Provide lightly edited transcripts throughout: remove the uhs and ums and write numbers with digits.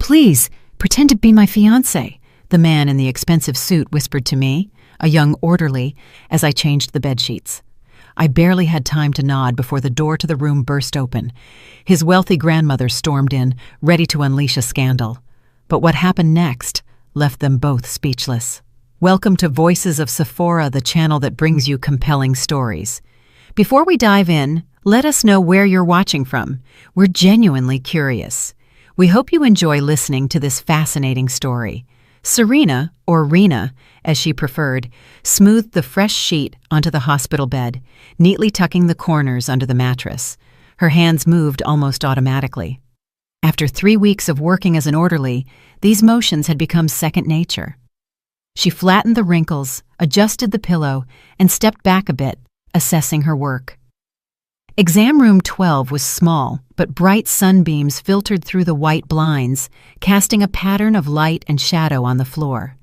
Please, pretend to be my fiancé, the man in the expensive suit whispered to me, a young orderly, as I changed the bedsheets. I barely had time to nod before the door to the room burst open. His wealthy grandmother stormed in, ready to unleash a scandal. But what happened next left them both speechless. Welcome to Voices of Sephora, the channel that brings you compelling stories. Before we dive in, let us know where you're watching from. We're genuinely curious. We hope you enjoy listening to this fascinating story. Serena, or Rena, as she preferred, smoothed the fresh sheet onto the hospital bed, neatly tucking the corners under the mattress. Her hands moved almost automatically. After 3 weeks of working as an orderly, these motions had become second nature. She flattened the wrinkles, adjusted the pillow, and stepped back a bit, assessing her work. Exam room 12 was small, but bright sunbeams filtered through the white blinds, casting a pattern of light and shadow on the floor.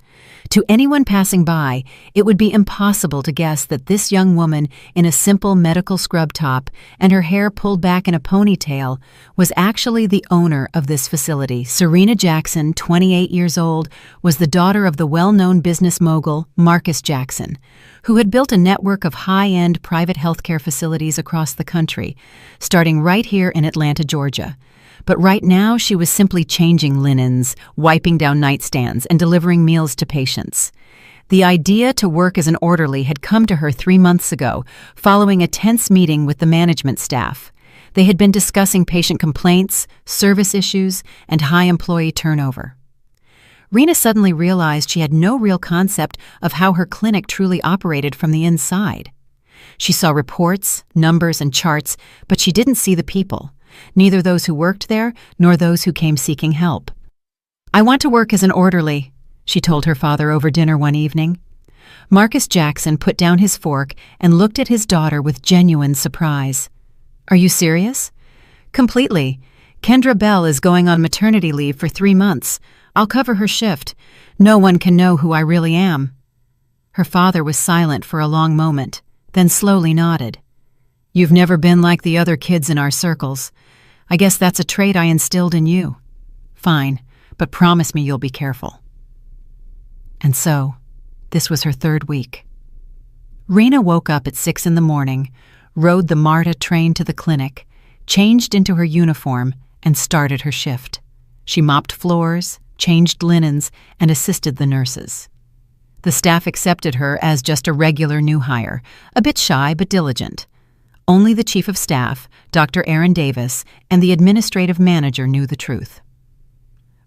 To anyone passing by, it would be impossible to guess that this young woman in a simple medical scrub top and her hair pulled back in a ponytail was actually the owner of this facility. Serena Jackson, 28 years old, was the daughter of the well-known business mogul Marcus Jackson, who had built a network of high-end private healthcare facilities across the country, starting right here in Atlanta, Georgia. But right now, she was simply changing linens, wiping down nightstands, and delivering meals to patients. The idea to work as an orderly had come to her 3 months ago, following a tense meeting with the management staff. They had been discussing patient complaints, service issues, and high employee turnover. Rena suddenly realized she had no real concept of how her clinic truly operated from the inside. She saw reports, numbers, and charts, but she didn't see the people. Neither those who worked there nor those who came seeking help. "I want to work as an orderly," she told her father over dinner one evening. Marcus Jackson put down his fork and looked at his daughter with genuine surprise. "Are you serious?" "Completely. Kendra Bell is going on maternity leave for 3 months. I'll cover her shift. No one can know who I really am." Her father was silent for a long moment, then slowly nodded. "You've never been like the other kids in our circles. I guess that's a trait I instilled in you. Fine, but promise me you'll be careful." And so, this was her 3rd week. Rena woke up at 6 in the morning, rode the MARTA train to the clinic, changed into her uniform, and started her shift. She mopped floors, changed linens, and assisted the nurses. The staff accepted her as just a regular new hire, a bit shy but diligent. Only the chief of staff, Dr. Aaron Davis, and the administrative manager knew the truth.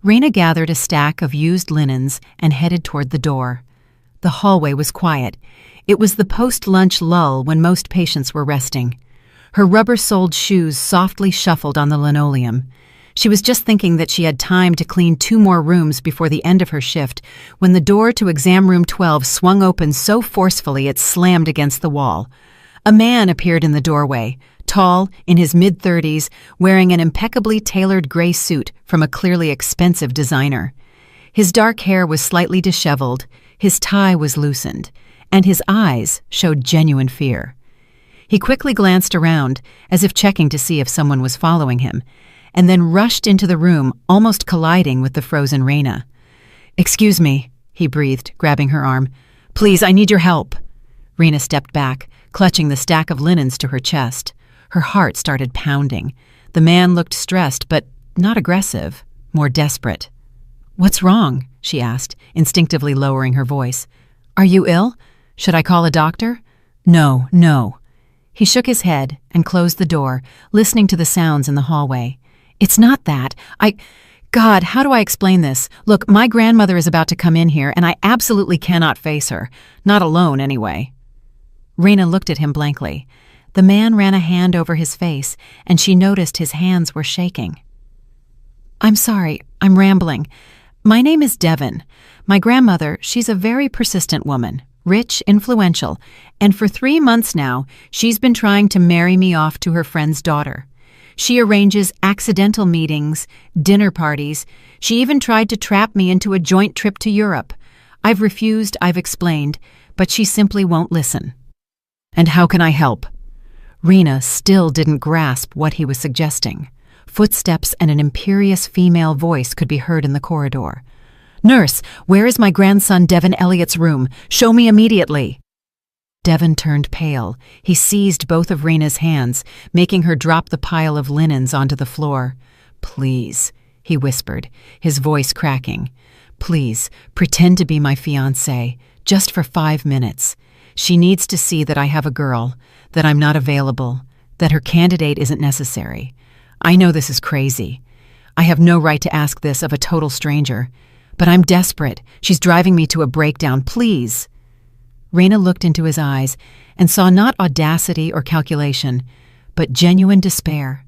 Rena gathered a stack of used linens and headed toward the door. The hallway was quiet. It was the post-lunch lull when most patients were resting. Her rubber-soled shoes softly shuffled on the linoleum. She was just thinking that she had time to clean 2 more rooms before the end of her shift when the door to exam room 12 swung open so forcefully it slammed against the wall. A man appeared in the doorway, tall, in his mid-30s, wearing an impeccably tailored gray suit from a clearly expensive designer. His dark hair was slightly disheveled, his tie was loosened, and his eyes showed genuine fear. He quickly glanced around, as if checking to see if someone was following him, and then rushed into the room, almost colliding with the frozen Rena. "Excuse me," he breathed, grabbing her arm. "Please, I need your help." Rena stepped back, clutching the stack of linens to her chest. Her heart started pounding. The man looked stressed, but not aggressive, more desperate. "What's wrong?" she asked, instinctively lowering her voice. "Are you ill? Should I call a doctor?" "No, no." He shook his head and closed the door, listening to the sounds in the hallway. "It's not that. God, how do I explain this? Look, my grandmother is about to come in here, and I absolutely cannot face her. Not alone, anyway." Rena looked at him blankly. The man ran a hand over his face, and she noticed his hands were shaking. "I'm sorry, I'm rambling. My name is Devon. My grandmother, she's a very persistent woman, rich, influential, and for 3 months now, she's been trying to marry me off to her friend's daughter. She arranges accidental meetings, dinner parties. She even tried to trap me into a joint trip to Europe. I've refused, I've explained, but she simply won't listen." "And how can I help?" Rena still didn't grasp what he was suggesting. Footsteps and an imperious female voice could be heard in the corridor. "Nurse, where is my grandson Devin Elliott's room? Show me immediately." Devin turned pale. He seized both of Rena's hands, making her drop the pile of linens onto the floor. "Please," he whispered, his voice cracking. "Please, pretend to be my fiancée, just for 5 minutes. She needs to see that I have a girl, that I'm not available, that her candidate isn't necessary. I know this is crazy. I have no right to ask this of a total stranger. But I'm desperate. She's driving me to a breakdown. Please." Rena looked into his eyes and saw not audacity or calculation, but genuine despair.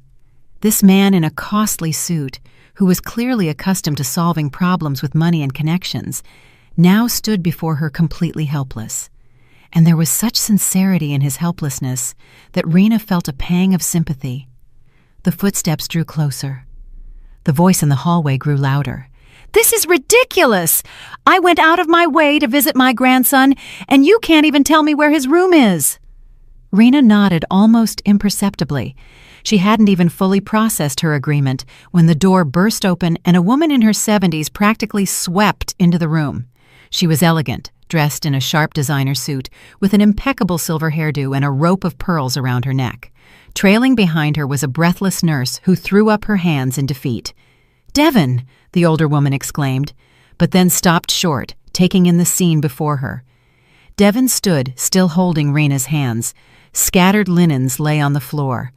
This man in a costly suit, who was clearly accustomed to solving problems with money and connections, now stood before her completely helpless. And there was such sincerity in his helplessness that Rena felt a pang of sympathy. The footsteps drew closer. The voice in the hallway grew louder. "This is ridiculous! I went out of my way to visit my grandson, and you can't even tell me where his room is." Rena nodded almost imperceptibly. She hadn't even fully processed her agreement when the door burst open and a woman in her 70s practically swept into the room. She was elegant, dressed in a sharp designer suit, with an impeccable silver hairdo and a rope of pearls around her neck. Trailing behind her was a breathless nurse who threw up her hands in defeat. "Devin!" the older woman exclaimed, but then stopped short, taking in the scene before her. Devin stood, still holding Rena's hands. Scattered linens lay on the floor.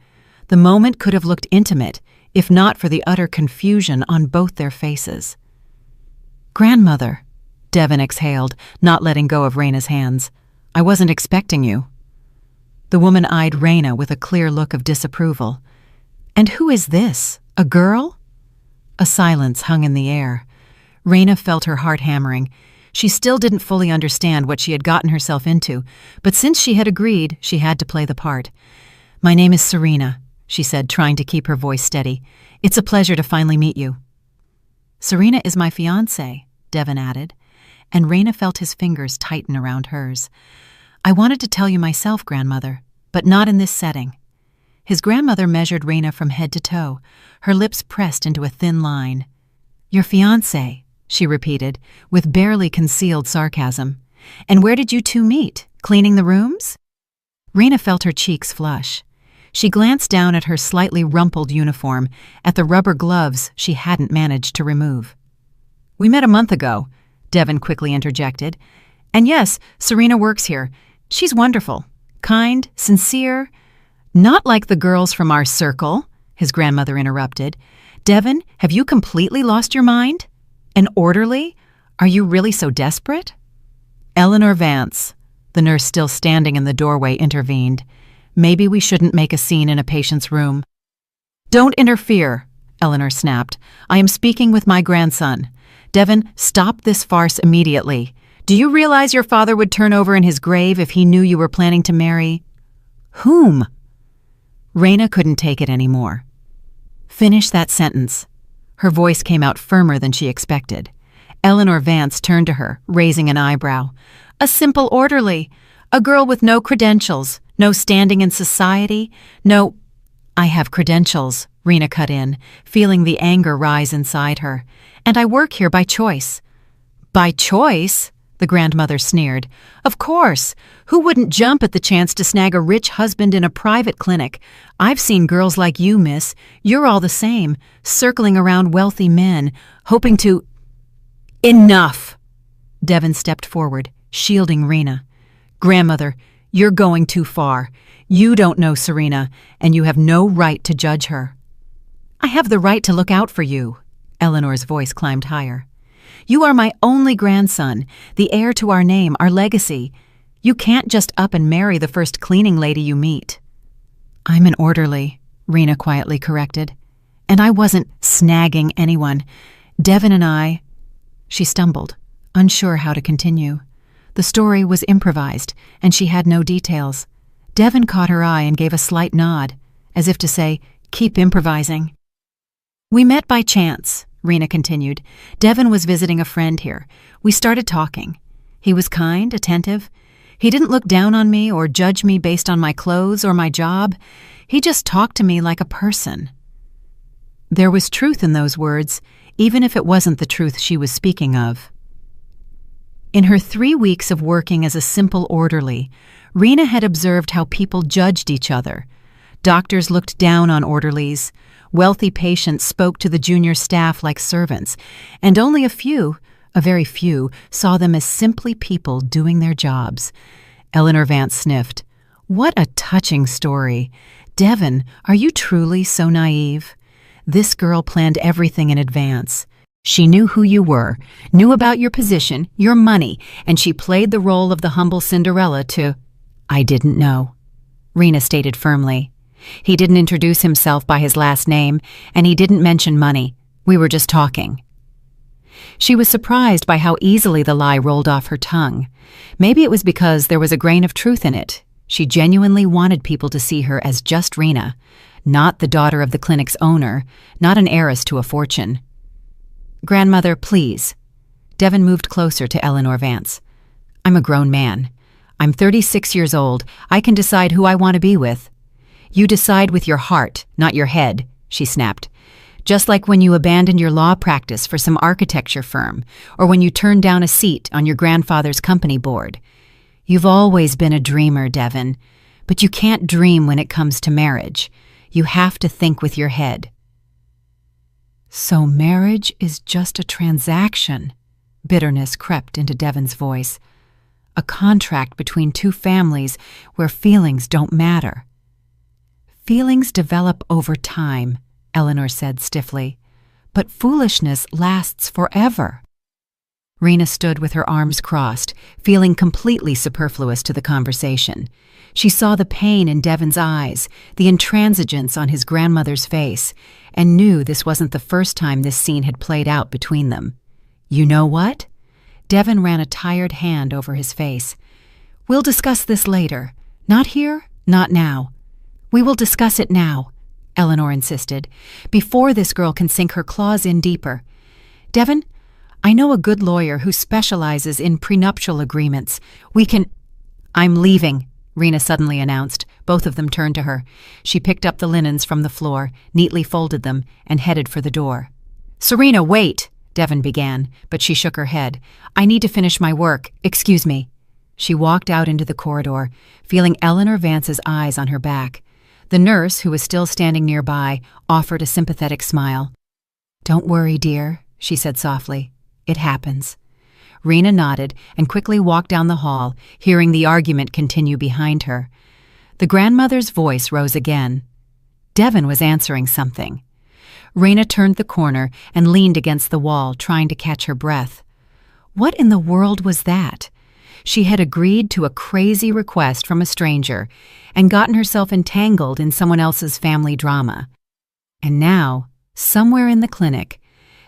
The moment could have looked intimate, if not for the utter confusion on both their faces. "Grandmother," Devin exhaled, not letting go of Rena's hands. "I wasn't expecting you." The woman eyed Rena with a clear look of disapproval. "And who is this? A girl?" A silence hung in the air. Rena felt her heart hammering. She still didn't fully understand what she had gotten herself into, but since she had agreed, she had to play the part. "My name is Serena," she said, trying to keep her voice steady. "It's a pleasure to finally meet you." "Serena is my fiancée," Devin added, and Rena felt his fingers tighten around hers. "I wanted to tell you myself, grandmother, but not in this setting." His grandmother measured Rena from head to toe, her lips pressed into a thin line. "Your fiancé," she repeated, with barely concealed sarcasm. "And where did you two meet? Cleaning the rooms?" Rena felt her cheeks flush. She glanced down at her slightly rumpled uniform, at the rubber gloves she hadn't managed to remove. "We met a month ago," Devin quickly interjected. "And yes, Serena works here. She's wonderful, kind, sincere—" "Not like the girls from our circle," his grandmother interrupted. "Devin, have you completely lost your mind? An orderly? Are you really so desperate?" "Eleanor Vance," the nurse still standing in the doorway intervened. "Maybe we shouldn't make a scene in a patient's room." "Don't interfere," Eleanor snapped. "I am speaking with my grandson. Devin, stop this farce immediately. Do you realize your father would turn over in his grave if he knew you were planning to marry—" "Whom?" Rena couldn't take it anymore. "Finish that sentence." Her voice came out firmer than she expected. Eleanor Vance turned to her, raising an eyebrow. "A simple orderly. A girl with no credentials, no standing in society, no—" "I have credentials," Rena cut in, feeling the anger rise inside her. "And I work here by choice." "By choice?" the grandmother sneered. "Of course. Who wouldn't jump at the chance to snag a rich husband in a private clinic? I've seen girls like you, miss. You're all the same, circling around wealthy men, hoping to—" "Enough!" Devin stepped forward, shielding Rena. "Grandmother, you're going too far. You don't know Serena, and you have no right to judge her." "I have the right to look out for you." Eleanor's voice climbed higher. "You are my only grandson, the heir to our name, our legacy. You can't just up and marry the first cleaning lady you meet." "I'm an orderly," Rena quietly corrected. "And I wasn't snagging anyone. Devin and I—" She stumbled, unsure how to continue. The story was improvised, and she had no details. Devin caught her eye and gave a slight nod, as if to say, "Keep improvising." "We met by chance," Rena continued. "Devin was visiting a friend here. We started talking. He was kind, attentive. He didn't look down on me or judge me based on my clothes or my job. He just talked to me like a person." There was truth in those words, even if it wasn't the truth she was speaking of. In her 3 weeks of working as a simple orderly, Rena had observed how people judged each other. Doctors looked down on orderlies, wealthy patients spoke to the junior staff like servants, and only a very few, saw them as simply people doing their jobs. Eleanor Vance sniffed. What a touching story. Devon, are you truly so naive? This girl planned everything in advance. She knew who you were, knew about your position, your money, and she played the role of the humble Cinderella to— I didn't know, Rena stated firmly. He didn't introduce himself by his last name, and he didn't mention money. We were just talking. She was surprised by how easily the lie rolled off her tongue. Maybe it was because there was a grain of truth in it. She genuinely wanted people to see her as just Rena, not the daughter of the clinic's owner, not an heiress to a fortune. Grandmother, please. Devon moved closer to Eleanor Vance. I'm a grown man. I'm 36 years old. I can decide who I want to be with. You decide with your heart, not your head, she snapped. Just like when you abandoned your law practice for some architecture firm, or when you turned down a seat on your grandfather's company board. You've always been a dreamer, Devon, but you can't dream when it comes to marriage. You have to think with your head. So marriage is just a transaction. Bitterness crept into Devon's voice. A contract between two families where feelings don't matter. Feelings develop over time, Eleanor said stiffly, but foolishness lasts forever. Rena stood with her arms crossed, feeling completely superfluous to the conversation. She saw the pain in Devon's eyes, the intransigence on his grandmother's face, and knew this wasn't the first time this scene had played out between them. You know what? Devon ran a tired hand over his face. We'll discuss this later. Not here, not now. We will discuss it now, Eleanor insisted, before this girl can sink her claws in deeper. Devon, I know a good lawyer who specializes in prenuptial agreements. We can— I'm leaving, Rena suddenly announced. Both of them turned to her. She picked up the linens from the floor, neatly folded them, and headed for the door. Serena, wait, Devon began, but she shook her head. I need to finish my work. Excuse me. She walked out into the corridor, feeling Eleanor Vance's eyes on her back. The nurse, who was still standing nearby, offered a sympathetic smile. Don't worry, dear, she said softly. It happens. Rena nodded and quickly walked down the hall, hearing the argument continue behind her. The grandmother's voice rose again. Devon was answering something. Rena turned the corner and leaned against the wall, trying to catch her breath. What in the world was that? She had agreed to a crazy request from a stranger and gotten herself entangled in someone else's family drama. And now, somewhere in the clinic,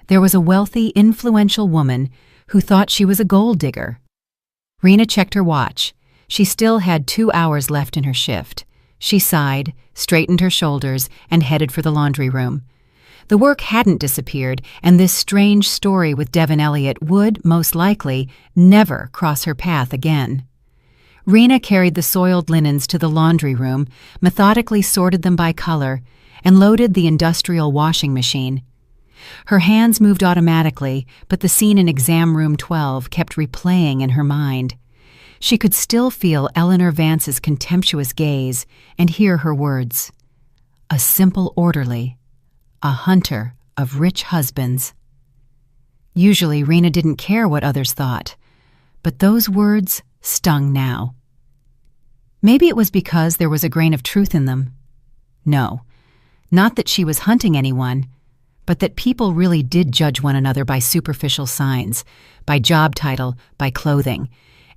there was a wealthy, influential woman who thought she was a gold digger. Rena checked her watch. She still had 2 hours left in her shift. She sighed, straightened her shoulders, and headed for the laundry room. The work hadn't disappeared, and this strange story with Devon Elliott would, most likely, never cross her path again. Rena carried the soiled linens to the laundry room, methodically sorted them by color, and loaded the industrial washing machine. Her hands moved automatically, but the scene in exam room 12 kept replaying in her mind. She could still feel Eleanor Vance's contemptuous gaze and hear her words. A simple orderly. A hunter of rich husbands. Usually Rena didn't care what others thought, but those words stung now. Maybe it was because there was a grain of truth in them. No, not that she was hunting anyone, but that people really did judge one another by superficial signs, by job title, by clothing,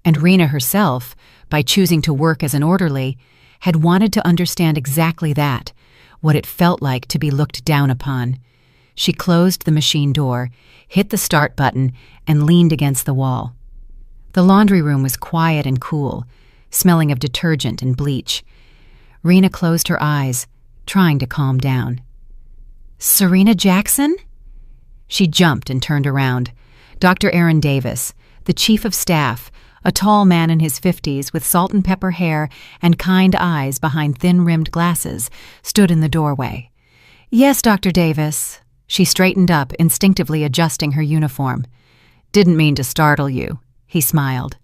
and Rena herself, by choosing to work as an orderly, had wanted to understand exactly that, what it felt like to be looked down upon. She closed the machine door, hit the start button, and leaned against the wall. The laundry room was quiet and cool, smelling of detergent and bleach. Rena closed her eyes, trying to calm down. Serena Jackson? She jumped and turned around. Dr. Aaron Davis, the chief of staff, a tall man in his 50s with salt and pepper hair and kind eyes behind thin-rimmed glasses, stood in the doorway. Yes, Dr. Davis. She straightened up, instinctively adjusting her uniform. Didn't mean to startle you, he smiled.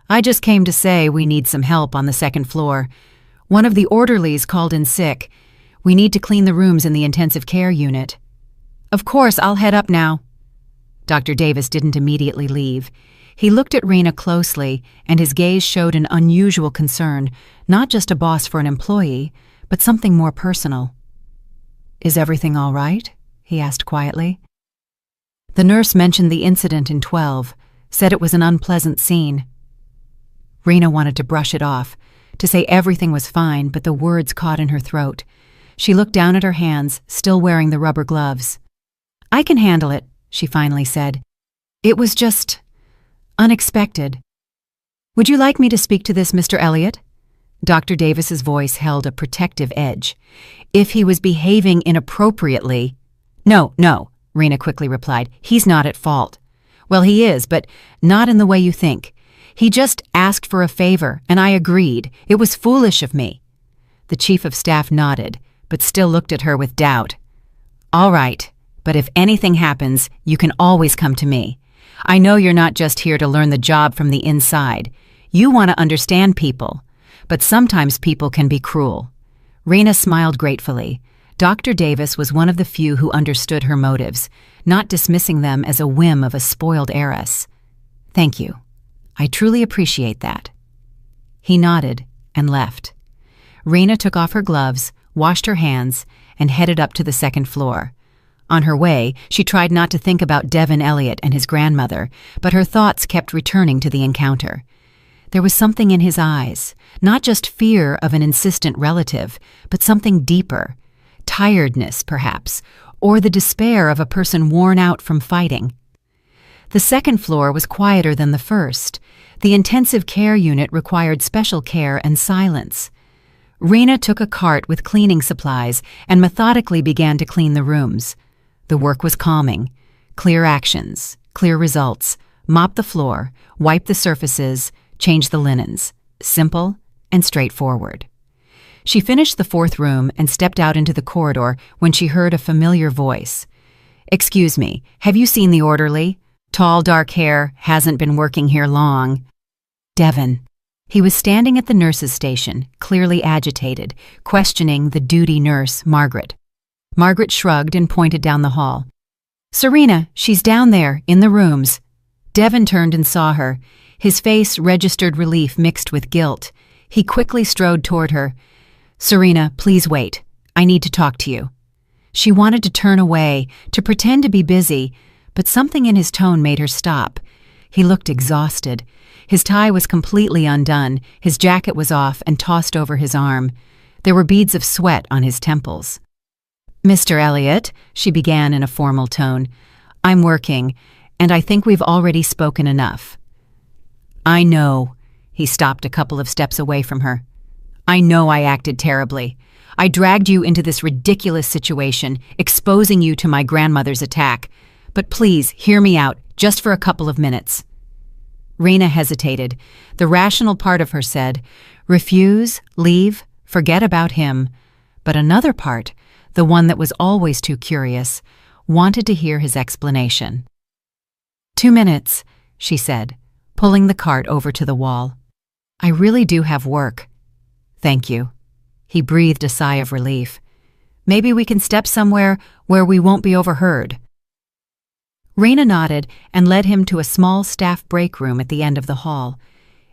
I just came to say we need some help on the second floor. One of the orderlies called in sick. We need to clean the rooms in the intensive care unit. Of course, I'll head up now. Dr. Davis didn't immediately leave. He looked at Rena closely, and his gaze showed an unusual concern, not just a boss for an employee, but something more personal. Is everything all right? He asked quietly. The nurse mentioned the incident in 12, said it was an unpleasant scene. Rena wanted to brush it off, to say everything was fine, but the words caught in her throat. She looked down at her hands, still wearing the rubber gloves. I can handle it, she finally said. It was just unexpected. Would you like me to speak to this Mr. Elliott? Dr. Davis's voice held a protective edge. If he was behaving inappropriately— No, Rena quickly replied. He's not at fault. Well, he is, but not in the way you think. He just asked for a favor, and I agreed. It was foolish of me. The chief of staff nodded, but still looked at her with doubt. All right, but if anything happens, you can always come to me. I know you're not just here to learn the job from the inside. You want to understand people, but sometimes people can be cruel. Rena smiled gratefully. Dr. Davis was one of the few who understood her motives, not dismissing them as a whim of a spoiled heiress. Thank you. I truly appreciate that. He nodded and left. Rena took off her gloves, washed her hands, and headed up to the second floor. On her way, she tried not to think about Devin Elliott and his grandmother, but her thoughts kept returning to the encounter. There was something in his eyes, not just fear of an insistent relative, but something deeper. Tiredness, perhaps, or the despair of a person worn out from fighting. The second floor was quieter than the first. The intensive care unit required special care and silence. Rena took a cart with cleaning supplies and methodically began to clean the rooms. The work was calming. Clear actions, clear results. Mop the floor, wipe the surfaces, change the linens. Simple and straightforward. She finished the fourth room and stepped out into the corridor when she heard a familiar voice. Excuse me, have you seen the orderly? Tall, dark hair, hasn't been working here long. Devin. He was standing at the nurse's station, clearly agitated, questioning the duty nurse, Margaret. Margaret shrugged and pointed down the hall. Serena, she's down there, in the rooms. Devin turned and saw her. His face registered relief mixed with guilt. He quickly strode toward her. Serena, please wait. I need to talk to you. She wanted to turn away, to pretend to be busy, but something in his tone made her stop. He looked exhausted. His tie was completely undone, his jacket was off and tossed over his arm. There were beads of sweat on his temples. Mr. Elliott, she began in a formal tone, I'm working, and I think we've already spoken enough. I know. He stopped a couple of steps away from her. I know I acted terribly. I dragged you into this ridiculous situation, exposing you to my grandmother's attack. But please, hear me out, just for a couple of minutes. Rena hesitated. The rational part of her said, refuse, leave, forget about him. But another part, the one that was always too curious, wanted to hear his explanation. 2 minutes, she said, pulling the cart over to the wall. I really do have work. Thank you. He breathed a sigh of relief. Maybe we can step somewhere where we won't be overheard. Rena nodded and led him to a small staff break room at the end of the hall.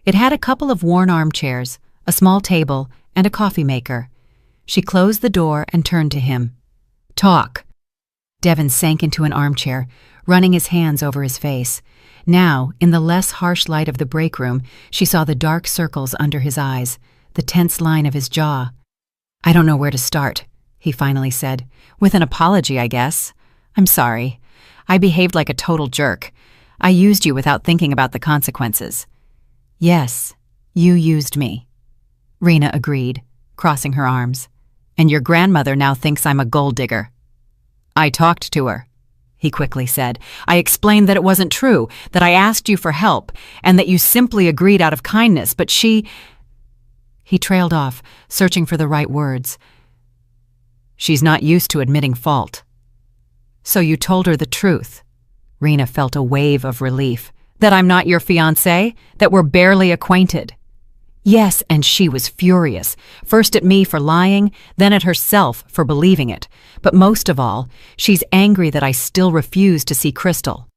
It had a couple of worn armchairs, a small table, and a coffee maker. She closed the door and turned to him. Talk. Devin sank into an armchair, running his hands over his face. Now, in the less harsh light of the break room, she saw the dark circles under his eyes, the tense line of his jaw. I don't know where to start, he finally said. With an apology, I guess. I'm sorry. I behaved like a total jerk. I used you without thinking about the consequences. Yes, you used me. Rena agreed, crossing her arms. And your grandmother now thinks I'm a gold digger. I talked to her, he quickly said. I explained that it wasn't true, that I asked you for help, and that you simply agreed out of kindness, but she— He trailed off, searching for the right words. She's not used to admitting fault. So you told her the truth. Rena felt a wave of relief. That I'm not your fiancé? That we're barely acquainted? Yes, and she was furious, first at me for lying, then at herself for believing it. But most of all, she's angry that I still refuse to see Crystal.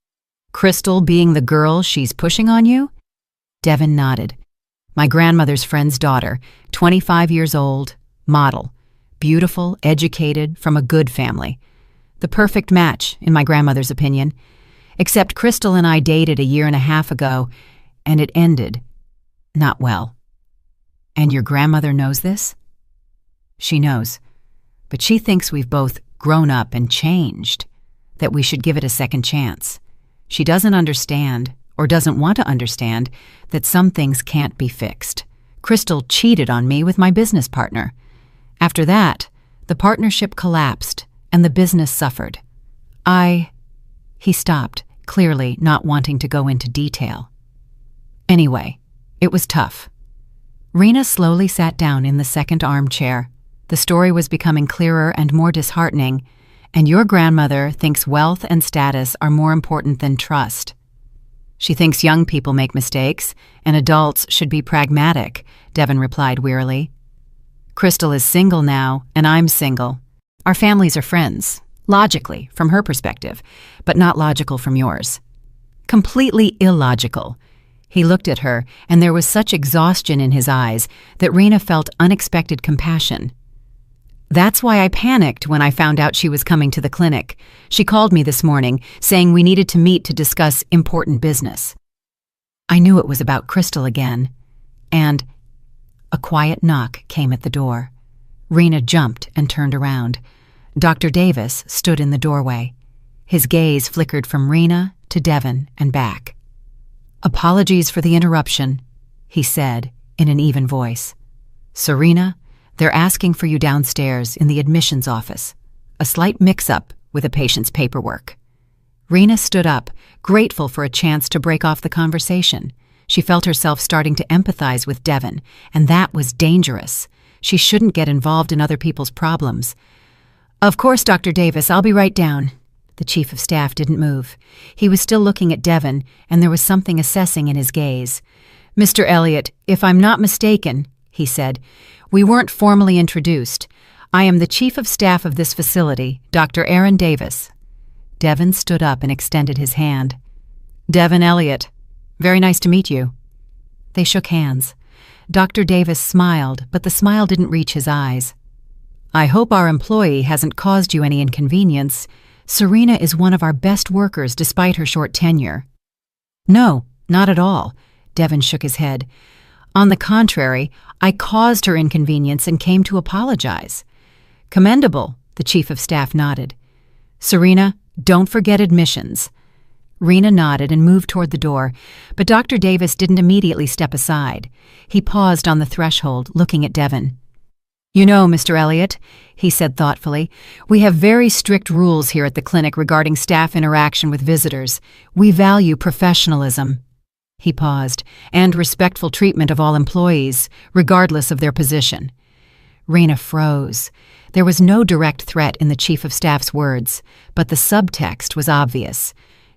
Crystal being the girl she's pushing on you? Devin nodded. My grandmother's friend's daughter, 25 years old, model, beautiful, educated, from a good family. The perfect match, in my grandmother's opinion. Except Crystal and I dated a year and a half ago, and it ended not well. And your grandmother knows this? She knows, but she thinks we've both grown up and changed, that we should give it a second chance. She doesn't understand, or doesn't want to understand, that some things can't be fixed. Crystal cheated on me with my business partner. After that, the partnership collapsed, and the business suffered. He stopped, clearly not wanting to go into detail. Anyway, it was tough. Rena slowly sat down in the second armchair. The story was becoming clearer and more disheartening, and your grandmother thinks wealth and status are more important than trust. She thinks young people make mistakes, and adults should be pragmatic, Devin replied wearily. Crystal is single now, and I'm single. Our families are friends, logically, from her perspective, but not logical from yours. Completely illogical. He looked at her, and there was such exhaustion in his eyes that Rena felt unexpected compassion. That's why I panicked when I found out she was coming to the clinic. She called me this morning, saying we needed to meet to discuss important business. I knew it was about Crystal again, and a quiet knock came at the door. Rena jumped and turned around. Dr. Davis stood in the doorway. His gaze flickered from Rena to Devin and back. Apologies for the interruption, he said in an even voice. Serena, they're asking for you downstairs in the admissions office. A slight mix-up with a patient's paperwork. Rena stood up, grateful for a chance to break off the conversation. She felt herself starting to empathize with Devin, and that was dangerous. She shouldn't get involved in other people's problems. Of course, Dr. Davis, I'll be right down. The chief of staff didn't move. He was still looking at Devin, and there was something assessing in his gaze. Mr. Elliott, if I'm not mistaken, he said, we weren't formally introduced. I am the chief of staff of this facility, Dr. Aaron Davis. Devin stood up and extended his hand. Devin Elliott, very nice to meet you. They shook hands. Dr. Davis smiled, but the smile didn't reach his eyes. I hope our employee hasn't caused you any inconvenience. Serena is one of our best workers despite her short tenure. No, not at all, Devin shook his head. On the contrary, I caused her inconvenience and came to apologize. Commendable, the chief of staff nodded. Serena, don't forget admissions. Rena nodded and moved toward the door, but Dr. Davis didn't immediately step aside. He paused on the threshold, looking at Devin. You know, Mr. Elliott, he said thoughtfully, we have very strict rules here at the clinic regarding staff interaction with visitors. We value professionalism. He paused, and respectful treatment of all employees, regardless of their position. Rena froze. There was no direct threat in the chief of staff's words, but the subtext was obvious.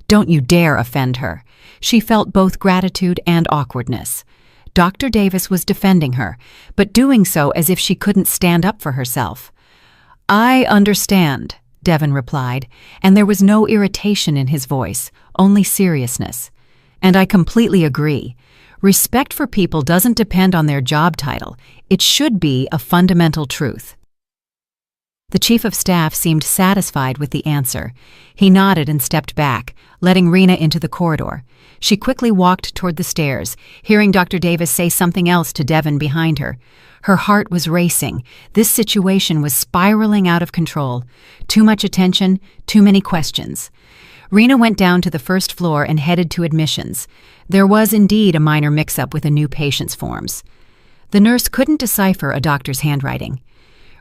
Don't you dare offend her. She felt both gratitude and awkwardness. Dr. Davis was defending her, but doing so as if she couldn't stand up for herself. I understand, Devin replied, and there was no irritation in his voice, only seriousness. And I completely agree. Respect for people doesn't depend on their job title. It should be a fundamental truth. The chief of staff seemed satisfied with the answer. He nodded and stepped back, letting Rena into the corridor. She quickly walked toward the stairs, hearing Dr. Davis say something else to Devin behind her. Her heart was racing. This situation was spiraling out of control. Too much attention, too many questions. Rena went down to the first floor and headed to admissions. There was indeed a minor mix-up with a new patient's forms. The nurse couldn't decipher a doctor's handwriting.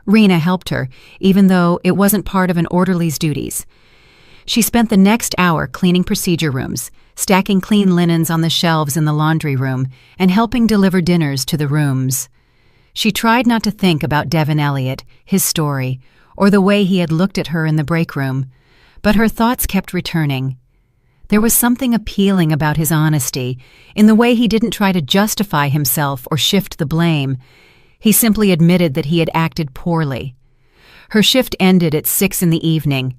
Rena helped her, even though it wasn't part of an orderly's duties. She spent the next hour cleaning procedure rooms, stacking clean linens on the shelves in the laundry room, and helping deliver dinners to the rooms. She tried not to think about Devin Elliott, his story, or the way he had looked at her in the break room, but her thoughts kept returning. There was something appealing about his honesty, in the way he didn't try to justify himself or shift the blame. He simply admitted that he had acted poorly. Her shift ended at 6 in the evening.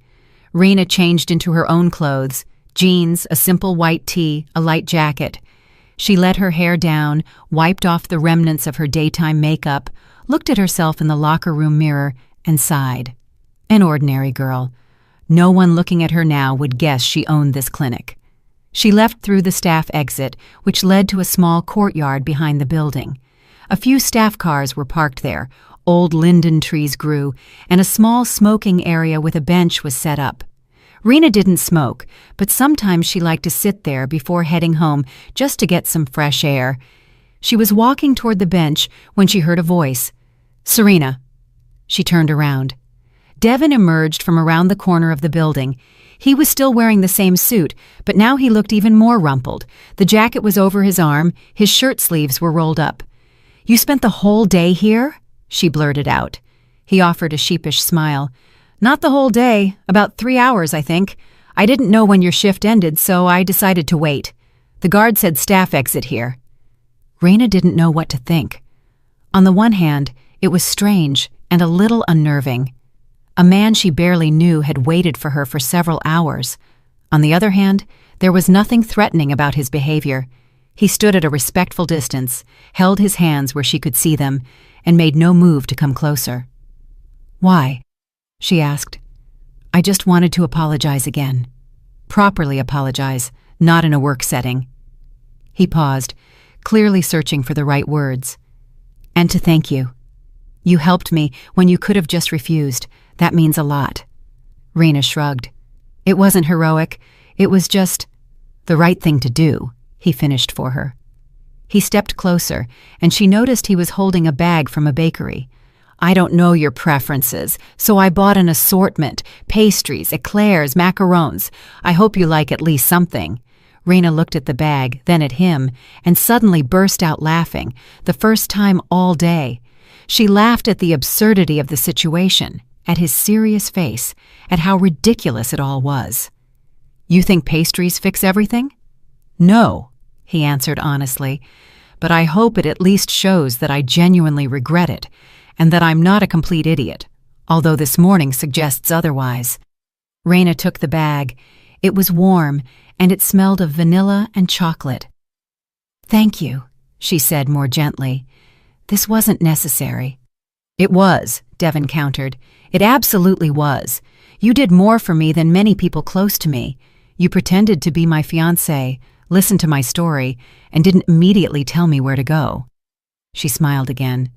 Rena changed into her own clothes, jeans, a simple white tee, a light jacket. She let her hair down, wiped off the remnants of her daytime makeup, looked at herself in the locker room mirror, and sighed. An ordinary girl. No one looking at her now would guess she owned this clinic. She left through the staff exit, which led to a small courtyard behind the building. A few staff cars were parked there, old linden trees grew, and a small smoking area with a bench was set up. Rena didn't smoke, but sometimes she liked to sit there before heading home just to get some fresh air. She was walking toward the bench when she heard a voice. "Serena." She turned around. Devin emerged from around the corner of the building. He was still wearing the same suit, but now he looked even more rumpled. The jacket was over his arm, his shirt sleeves were rolled up. "You spent the whole day here?" she blurted out. He offered a sheepish smile. "Not the whole day, about 3 hours, I think. I didn't know when your shift ended, so I decided to wait. The guard said staff exit here." Rena didn't know what to think. On the one hand, it was strange and a little unnerving. A man she barely knew had waited for her for several hours. On the other hand, there was nothing threatening about his behavior. He stood at a respectful distance, held his hands where she could see them, and made no move to come closer. "Why?" she asked. "I just wanted to apologize again. Properly apologize, not in a work setting." He paused, clearly searching for the right words. "And to thank you. You helped me when you could have just refused. That means a lot." Rena shrugged. "It wasn't heroic. It was just the right thing to do," he finished for her. He stepped closer, and she noticed he was holding a bag from a bakery. "I don't know your preferences, so I bought an assortment, pastries, eclairs, macarons. I hope you like at least something." Rena looked at the bag, then at him, and suddenly burst out laughing, the first time all day. She laughed at the absurdity of the situation, at his serious face, at how ridiculous it all was. "You think pastries fix everything?" "No," he answered honestly, "but I hope it at least shows that I genuinely regret it, and that I'm not a complete idiot, although this morning suggests otherwise." Rena took the bag. It was warm, and it smelled of vanilla and chocolate. "Thank you," she said more gently. "This wasn't necessary." "It was," Devin countered. "It absolutely was. You did more for me than many people close to me. You pretended to be my fiancé, listened to my story, and didn't immediately tell me where to go." She smiled again.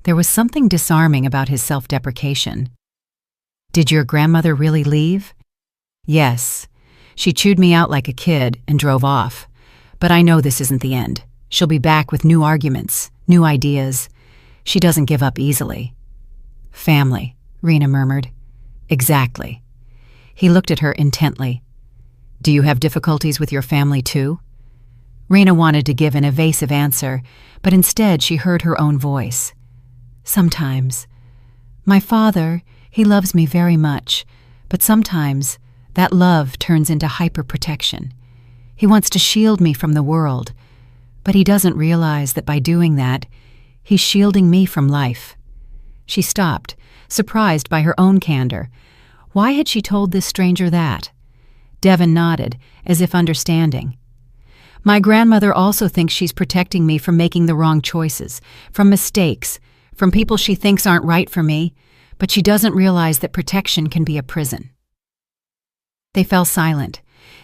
There was something disarming about his self-deprecation. "Did your grandmother really leave?" "Yes. She chewed me out like a kid and drove off. But I know this isn't the end. She'll be back with new arguments, new ideas. She doesn't give up easily." "Family," Rena murmured. "Exactly." He looked at her intently. "Do you have difficulties with your family too?" Rena wanted to give an evasive answer, but instead she heard her own voice. "Sometimes. My father, he loves me very much, but sometimes that love turns into hyperprotection. He wants to shield me from the world, but he doesn't realize that by doing that, he's shielding me from life." She stopped, surprised by her own candor. Why had she told this stranger that? Devin nodded, as if understanding. "My grandmother also thinks she's protecting me from making the wrong choices, from mistakes, from people she thinks aren't right for me, but she doesn't realize that protection can be a prison." They fell silent.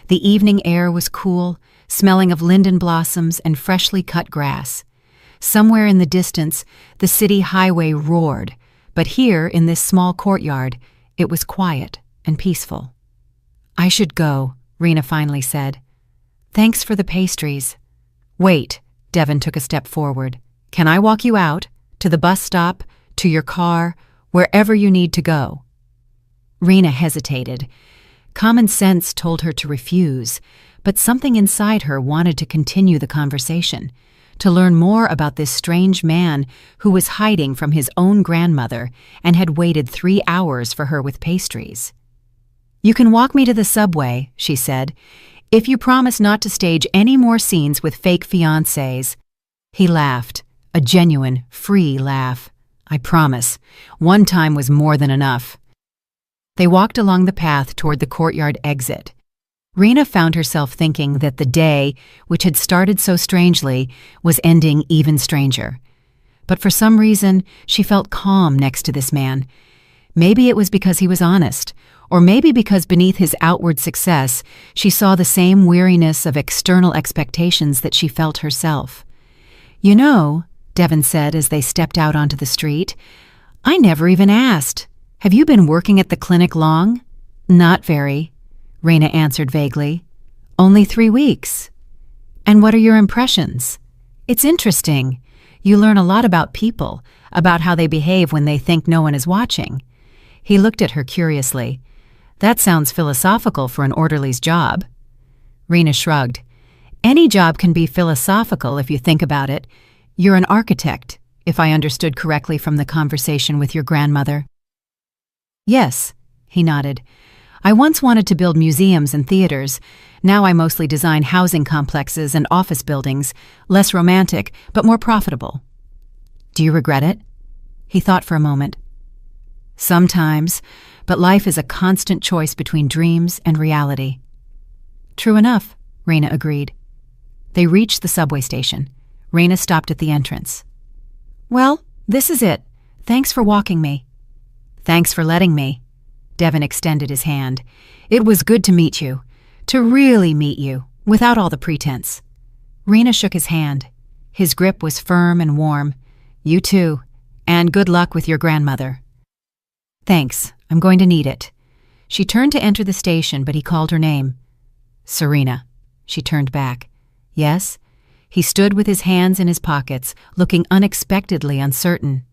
The evening air was cool, smelling of linden blossoms and freshly cut grass. Somewhere in the distance, the city highway roared, but here, in this small courtyard, it was quiet and peaceful. "I should go," Rena finally said. "Thanks for the pastries." "Wait," Devin took a step forward. "Can I walk you out? To the bus stop? To your car? Wherever you need to go?" Rena hesitated. Common sense told her to refuse, but something inside her wanted to continue the conversation, to learn more about this strange man who was hiding from his own grandmother and had waited 3 hours for her with pastries. "You can walk me to the subway," she said, "if you promise not to stage any more scenes with fake fiancés." He laughed, a genuine, free laugh. "I promise. One time was more than enough." They walked along the path toward the courtyard exit. Rena found herself thinking that the day, which had started so strangely, was ending even stranger. But for some reason, she felt calm next to this man. Maybe it was because he was honest, or maybe because beneath his outward success, she saw the same weariness of external expectations that she felt herself. "You know," Devon said as they stepped out onto the street, "I never even asked. Have you been working at the clinic long?" "Not very," Rena answered vaguely. "Only 3 weeks." "And what are your impressions?" "It's interesting. You learn a lot about people, about how they behave when they think no one is watching." He looked at her curiously. "That sounds philosophical for an orderly's job." Rena shrugged. "Any job can be philosophical if you think about it. You're an architect, if I understood correctly from the conversation with your grandmother." "Yes," he nodded. "I once wanted to build museums and theaters. Now I mostly design housing complexes and office buildings, less romantic, but more profitable." "Do you regret it?" He thought for a moment. "Sometimes, but life is a constant choice between dreams and reality." "True enough," Rena agreed. They reached the subway station. Rena stopped at the entrance. "Well, this is it. Thanks for walking me." "Thanks for letting me." Devon extended his hand. "It was good to meet you. To really meet you, without all the pretense." Rena shook his hand. His grip was firm and warm. "You too, and good luck with your grandmother." "Thanks, I'm going to need it." She turned to enter the station, but he called her name. "Serena." She turned back. "Yes?" He stood with his hands in his pockets, looking unexpectedly uncertain.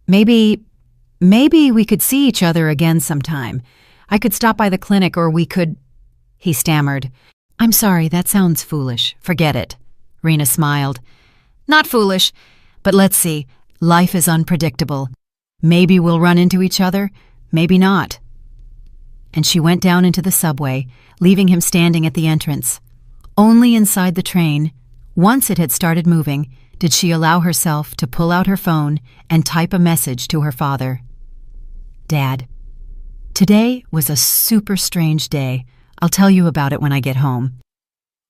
Maybe we could see each other again sometime. I could stop by the clinic, or we could—" He stammered. "I'm sorry, that sounds foolish. Forget it." Rena smiled. "Not foolish, but let's see. Life is unpredictable. Maybe we'll run into each other, maybe not." And she went down into the subway, leaving him standing at the entrance. Only inside the train, once it had started moving, did she allow herself to pull out her phone and type a message to her father. "Dad, today was a super strange day. I'll tell you about it when I get home."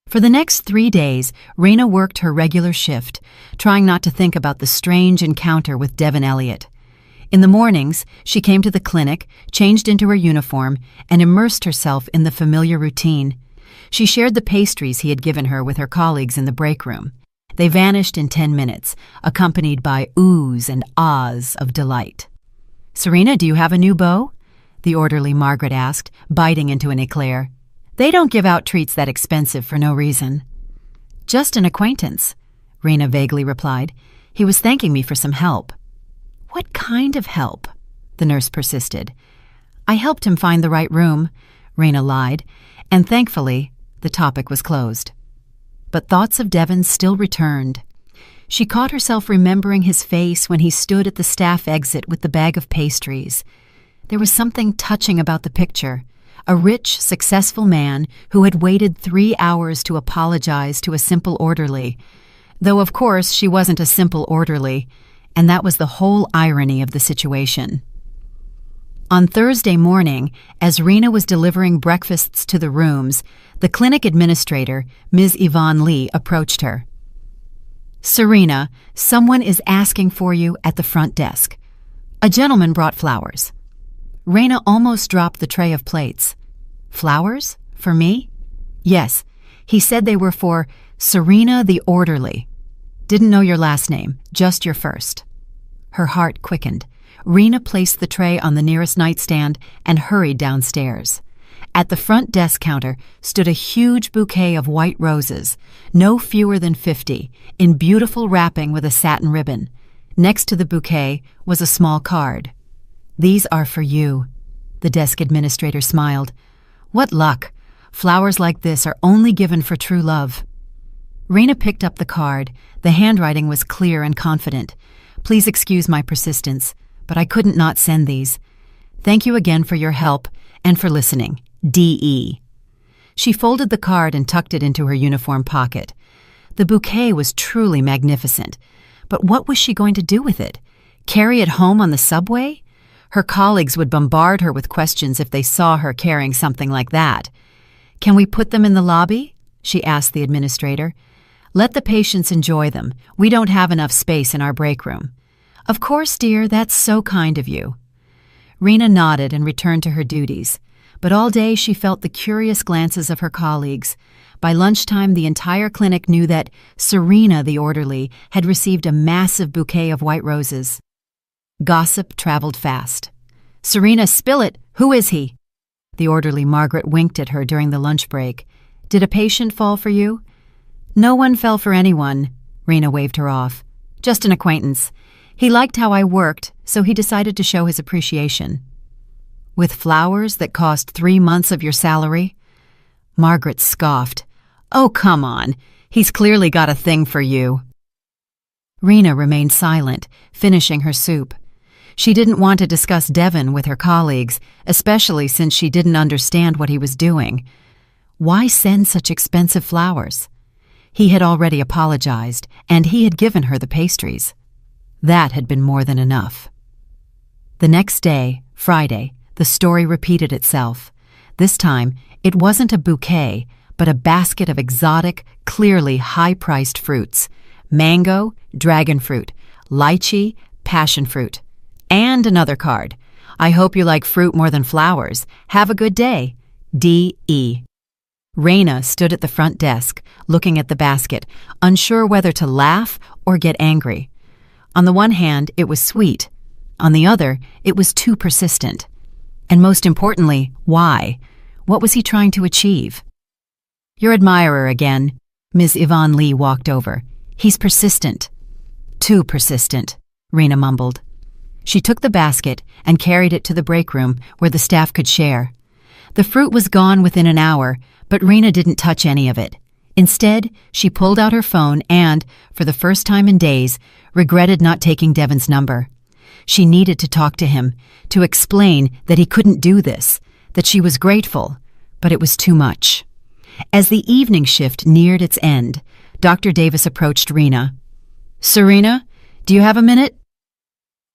For the next 3 days, Rena worked her regular shift, trying not to think about the strange encounter with Devon Elliott. In the mornings, she came to the clinic, changed into her uniform, and immersed herself in the familiar routine. She shared the pastries he had given her with her colleagues in the break room. They vanished in 10 minutes, accompanied by oohs and ahs of delight. "Serena, do you have a new beau?" the orderly Margaret asked, biting into an eclair. "They don't give out treats that expensive for no reason." "Just an acquaintance," Rena vaguely replied. "He was thanking me for some help." "What kind of help?" the nurse persisted. "I helped him find the right room," Rena lied, and thankfully, the topic was closed. But thoughts of Devon still returned. She caught herself remembering his face when he stood at the staff exit with the bag of pastries. There was something touching about the picture. A rich, successful man who had waited 3 hours to apologize to a simple orderly. Though, of course, she wasn't a simple orderly, and that was the whole irony of the situation. On Thursday morning, as Rena was delivering breakfasts to the rooms, the clinic administrator, Ms. Yvonne Lee, approached her. "Serena, someone is asking for you at the front desk. A gentleman brought flowers." Rena almost dropped the tray of plates. "Flowers? For me?" "Yes. He said they were for Serena the orderly. Didn't know your last name, just your first." Her heart quickened. Rena placed the tray on the nearest nightstand and hurried downstairs. At the front desk counter stood a huge bouquet of white roses, no fewer than 50, in beautiful wrapping with a satin ribbon. Next to the bouquet was a small card. "These are for you." The desk administrator smiled. "What luck! Flowers like this are only given for true love." Raina picked up the card. The handwriting was clear and confident. Please excuse my persistence, but I couldn't not send these. Thank you again for your help and for listening. D.E. She folded the card and tucked it into her uniform pocket. The bouquet was truly magnificent, but what was she going to do with it? Carry it home on the subway? Her colleagues would bombard her with questions if they saw her carrying something like that. Can we put them in the lobby? She asked the administrator. Let the patients enjoy them. We don't have enough space in our break room. Of course, dear, that's so kind of you. Raina nodded and returned to her duties, but all day she felt the curious glances of her colleagues. By lunchtime, the entire clinic knew that Serena, the orderly, had received a massive bouquet of white roses. Gossip traveled fast. Serena, spill it! Who is he? The orderly Margaret winked at her during the lunch break. Did a patient fall for you? No one fell for anyone. Raina waved her off. Just an acquaintance. He liked how I worked, so he decided to show his appreciation. With flowers that cost 3 months of your salary? Margaret scoffed. Oh, come on. He's clearly got a thing for you. Raina remained silent, finishing her soup. She didn't want to discuss Devon with her colleagues, especially since she didn't understand what he was doing. Why send such expensive flowers? He had already apologized, and he had given her the pastries. That had been more than enough. The next day, Friday, the story repeated itself. This time, it wasn't a bouquet, but a basket of exotic, clearly high-priced fruits. Mango, dragon fruit, lychee, passion fruit. And another card. I hope you like fruit more than flowers. Have a good day. D.E. Raina stood at the front desk, looking at the basket, unsure whether to laugh or get angry. On the one hand, it was sweet. On the other, it was too persistent. And most importantly, why? What was he trying to achieve? Your admirer again. Ms. Yvonne Lee walked over. He's persistent. Too persistent, Raina mumbled. She took the basket and carried it to the break room where the staff could share. The fruit was gone within an hour, but Raina didn't touch any of it. Instead, she pulled out her phone and, for the first time in days, regretted not taking Devon's number. She needed to talk to him, to explain that he couldn't do this, that she was grateful, but it was too much. As the evening shift neared its end, Dr. Davis approached Raina. Serena, do you have a minute?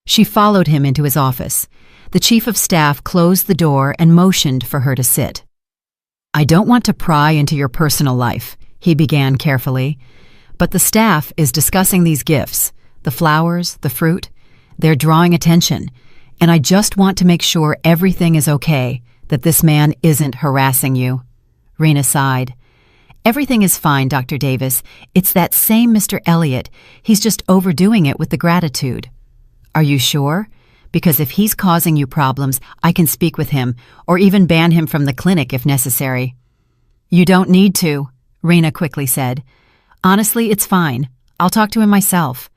She followed him into his office. The chief of staff closed the door and motioned for her to sit. I don't want to pry into your personal life, he began carefully, but the staff is discussing these gifts, the flowers, the fruit. They're drawing attention, and I just want to make sure everything is okay, that this man isn't harassing you. Raina sighed. Everything is fine, Dr. Davis. It's that same Mr. Elliot. He's just overdoing it with the gratitude. Are you sure? Because if he's causing you problems, I can speak with him, or even ban him from the clinic if necessary. You don't need to, Raina quickly said. Honestly, it's fine. I'll talk to him myself.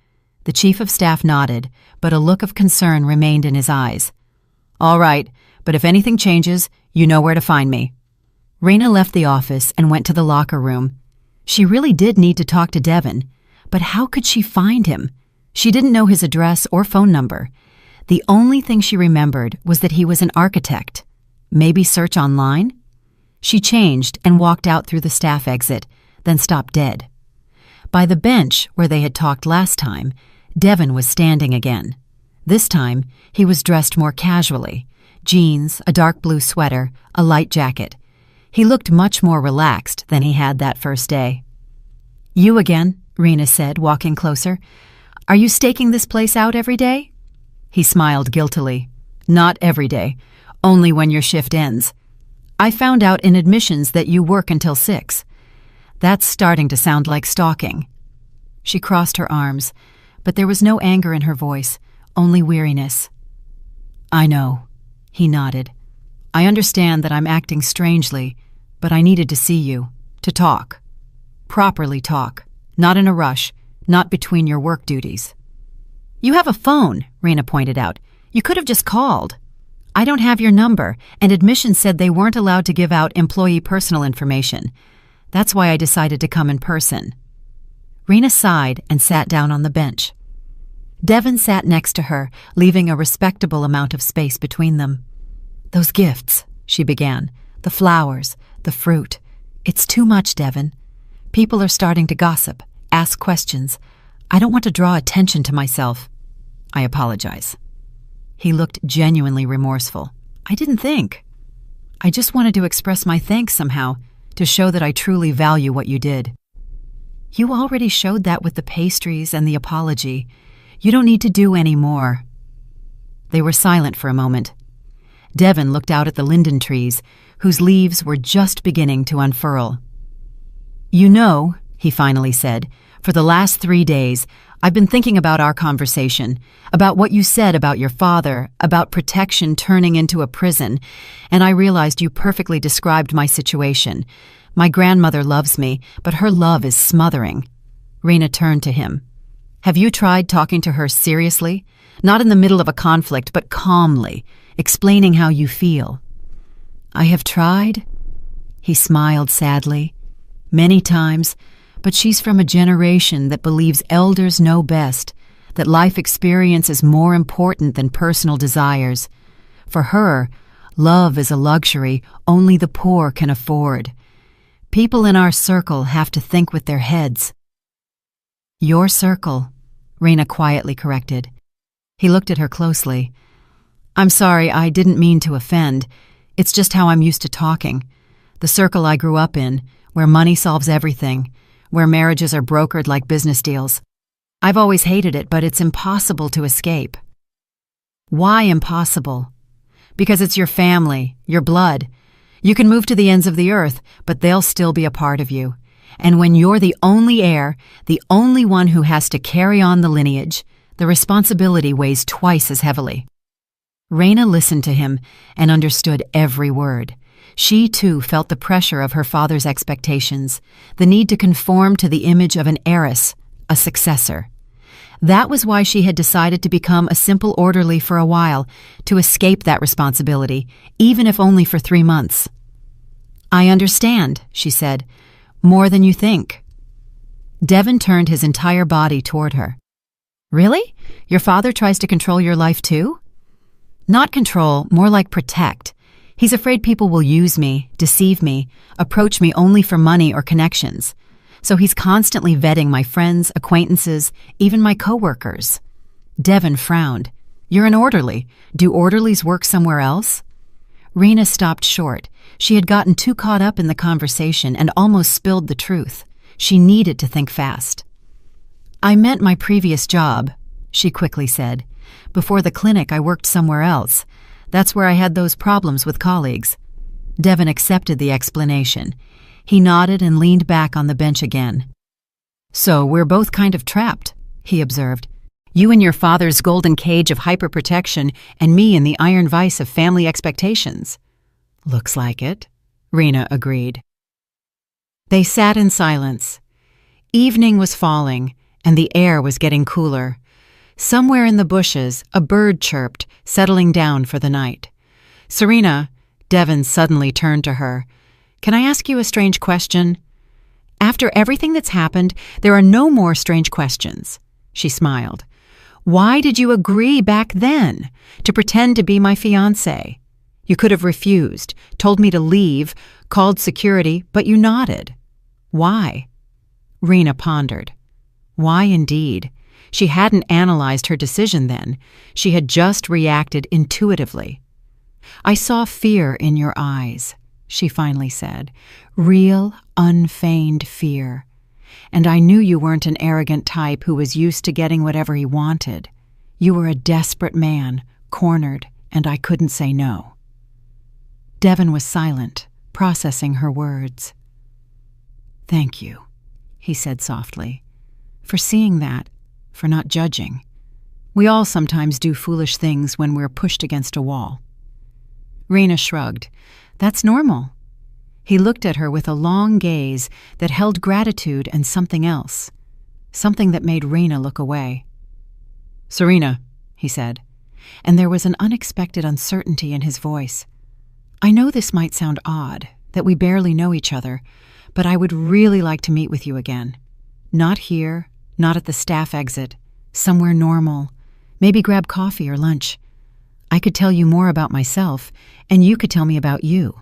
The chief of staff nodded, but a look of concern remained in his eyes. All right, but if anything changes, you know where to find me. Raina left the office and went to the locker room. She really did need to talk to Devon, but how could she find him? She didn't know his address or phone number. The only thing she remembered was that he was an architect. Maybe search online? She changed and walked out through the staff exit, then stopped dead. By the bench where they had talked last time, Devon was standing again. This time, he was dressed more casually. Jeans, a dark blue sweater, a light jacket. He looked much more relaxed than he had that first day. You again, Raina said, walking closer. Are you staking this place out every day? He smiled guiltily. Not every day, only when your shift ends. I found out in admissions that you work until 6. That's starting to sound like stalking. She crossed her arms, but there was no anger in her voice, only weariness. I know, he nodded. I understand that I'm acting strangely, but I needed to see you, to talk. Properly talk, not in a rush, not between your work duties. You have a phone, Raina pointed out. You could have just called. I don't have your number, and admissions said they weren't allowed to give out employee personal information. That's why I decided to come in person. Rena sighed and sat down on the bench. Devon sat next to her, leaving a respectable amount of space between them. "Those gifts," she began. "The flowers, the fruit. It's too much, Devon. People are starting to gossip, ask questions. I don't want to draw attention to myself. I apologize." He looked genuinely remorseful. "I didn't think. I just wanted to express my thanks somehow, to show that I truly value what you did." "You already showed that with the pastries and the apology. You don't need to do any more." They were silent for a moment. Devon looked out at the linden trees, whose leaves were just beginning to unfurl. "You know," he finally said, "for the last 3 days, I've been thinking about our conversation, about what you said about your father, about protection turning into a prison, and I realized you perfectly described my situation. My grandmother loves me, but her love is smothering." Rena turned to him. "Have you tried talking to her seriously? Not in the middle of a conflict, but calmly, explaining how you feel?" "I have tried," he smiled sadly, "many times, but she's from a generation that believes elders know best, that life experience is more important than personal desires. For her, love is a luxury only the poor can afford. People in our circle have to think with their heads." "Your circle," Rena quietly corrected. He looked at her closely. "I'm sorry, I didn't mean to offend. It's just how I'm used to talking. The circle I grew up in, where money solves everything, where marriages are brokered like business deals. I've always hated it, but it's impossible to escape." "Why impossible?" "Because it's your family, your blood. You can move to the ends of the earth, but they'll still be a part of you. And when you're the only heir, the only one who has to carry on the lineage, the responsibility weighs twice as heavily." Rena listened to him and understood every word. She, too, felt the pressure of her father's expectations, the need to conform to the image of an heiress, a successor. That was why she had decided to become a simple orderly for a while, to escape that responsibility, even if only for 3 months. "I understand," she said, "more than you think." Devon turned his entire body toward her. "Really? Your father tries to control your life too?" "Not control, more like protect. He's afraid people will use me, deceive me, approach me only for money or connections. So he's constantly vetting my friends, acquaintances, even my coworkers." Devon frowned. "You're an orderly. Do orderlies work somewhere else?" Rena stopped short. She had gotten too caught up in the conversation and almost spilled the truth. She needed to think fast. "I meant my previous job," she quickly said. "Before the clinic, I worked somewhere else. That's where I had those problems with colleagues." Devon accepted the explanation. He nodded and leaned back on the bench again. "So we're both kind of trapped," he observed. "You in your father's golden cage of hyperprotection and me in the iron vice of family expectations." "Looks like it," Rena agreed. They sat in silence. Evening was falling, and the air was getting cooler. Somewhere in the bushes, a bird chirped, settling down for the night. "Serena," Devon suddenly turned to her, "can I ask you a strange question?" "After everything that's happened, there are no more strange questions." She smiled. "Why did you agree back then to pretend to be my fiancé? You could have refused, told me to leave, called security, but you nodded. Why?" Rena pondered. Why indeed? She hadn't analyzed her decision then. She had just reacted intuitively. "I saw fear in your eyes," she finally said. "Real, unfeigned fear. And I knew you weren't an arrogant type who was used to getting whatever he wanted. You were a desperate man, cornered, and I couldn't say no." Devon was silent, processing her words. "Thank you," he said softly, "for seeing that, for not judging. We all sometimes do foolish things when we're pushed against a wall." Rena shrugged. "That's normal." He looked at her with a long gaze that held gratitude and something else, something that made Rena look away. "Serena," he said, and there was an unexpected uncertainty in his voice. "I know this might sound odd, that we barely know each other, but I would really like to meet with you again. Not here, not at the staff exit. Somewhere normal. Maybe grab coffee or lunch. I could tell you more about myself, and you could tell me about you,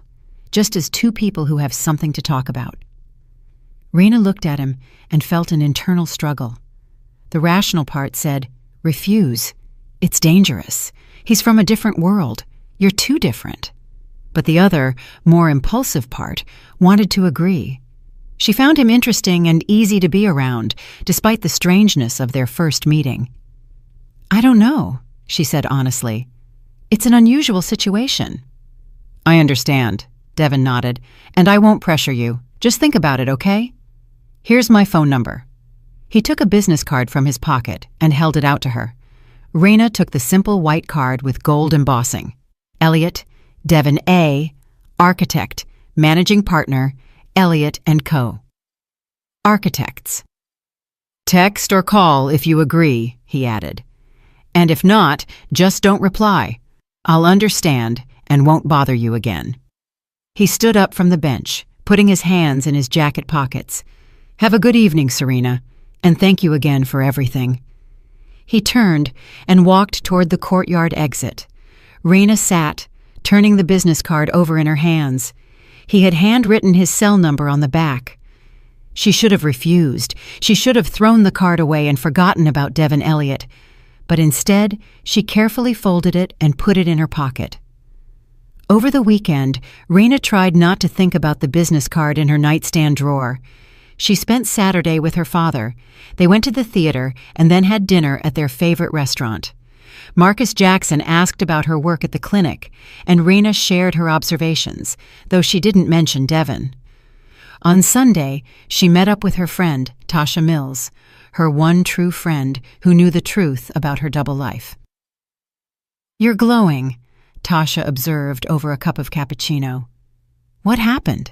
just as two people who have something to talk about. Raina looked at him and felt an internal struggle. The rational part said, refuse. It's dangerous. He's from a different world. You're too different. But the other, more impulsive part wanted to agree. She found him interesting and easy to be around, despite the strangeness of their first meeting. I don't know, she said honestly. It's an unusual situation. I understand, Devon nodded, and I won't pressure you. Just think about it, okay? Here's my phone number. He took a business card from his pocket and held it out to her. Raina took the simple white card with gold embossing. Elliot, Devon A., architect, managing partner, Elliot & Co. Architects. Text or call if you agree, he added. And if not, just don't reply. I'll understand and won't bother you again. He stood up from the bench, putting his hands in his jacket pockets. Have a good evening, Serena, and thank you again for everything. He turned and walked toward the courtyard exit. Raina sat, turning the business card over in her hands. He had handwritten his cell number on the back. She should have refused. She should have thrown the card away and forgotten about Devon Elliott. But instead, she carefully folded it and put it in her pocket. Over the weekend, Raina tried not to think about the business card in her nightstand drawer. She spent Saturday with her father. They went to the theater and then had dinner at their favorite restaurant. Marcus Jackson asked about her work at the clinic, and Raina shared her observations, though she didn't mention Devon. On Sunday, she met up with her friend, Tasha Mills, her one true friend who knew the truth about her double life. You're glowing, Tasha observed over a cup of cappuccino. What happened?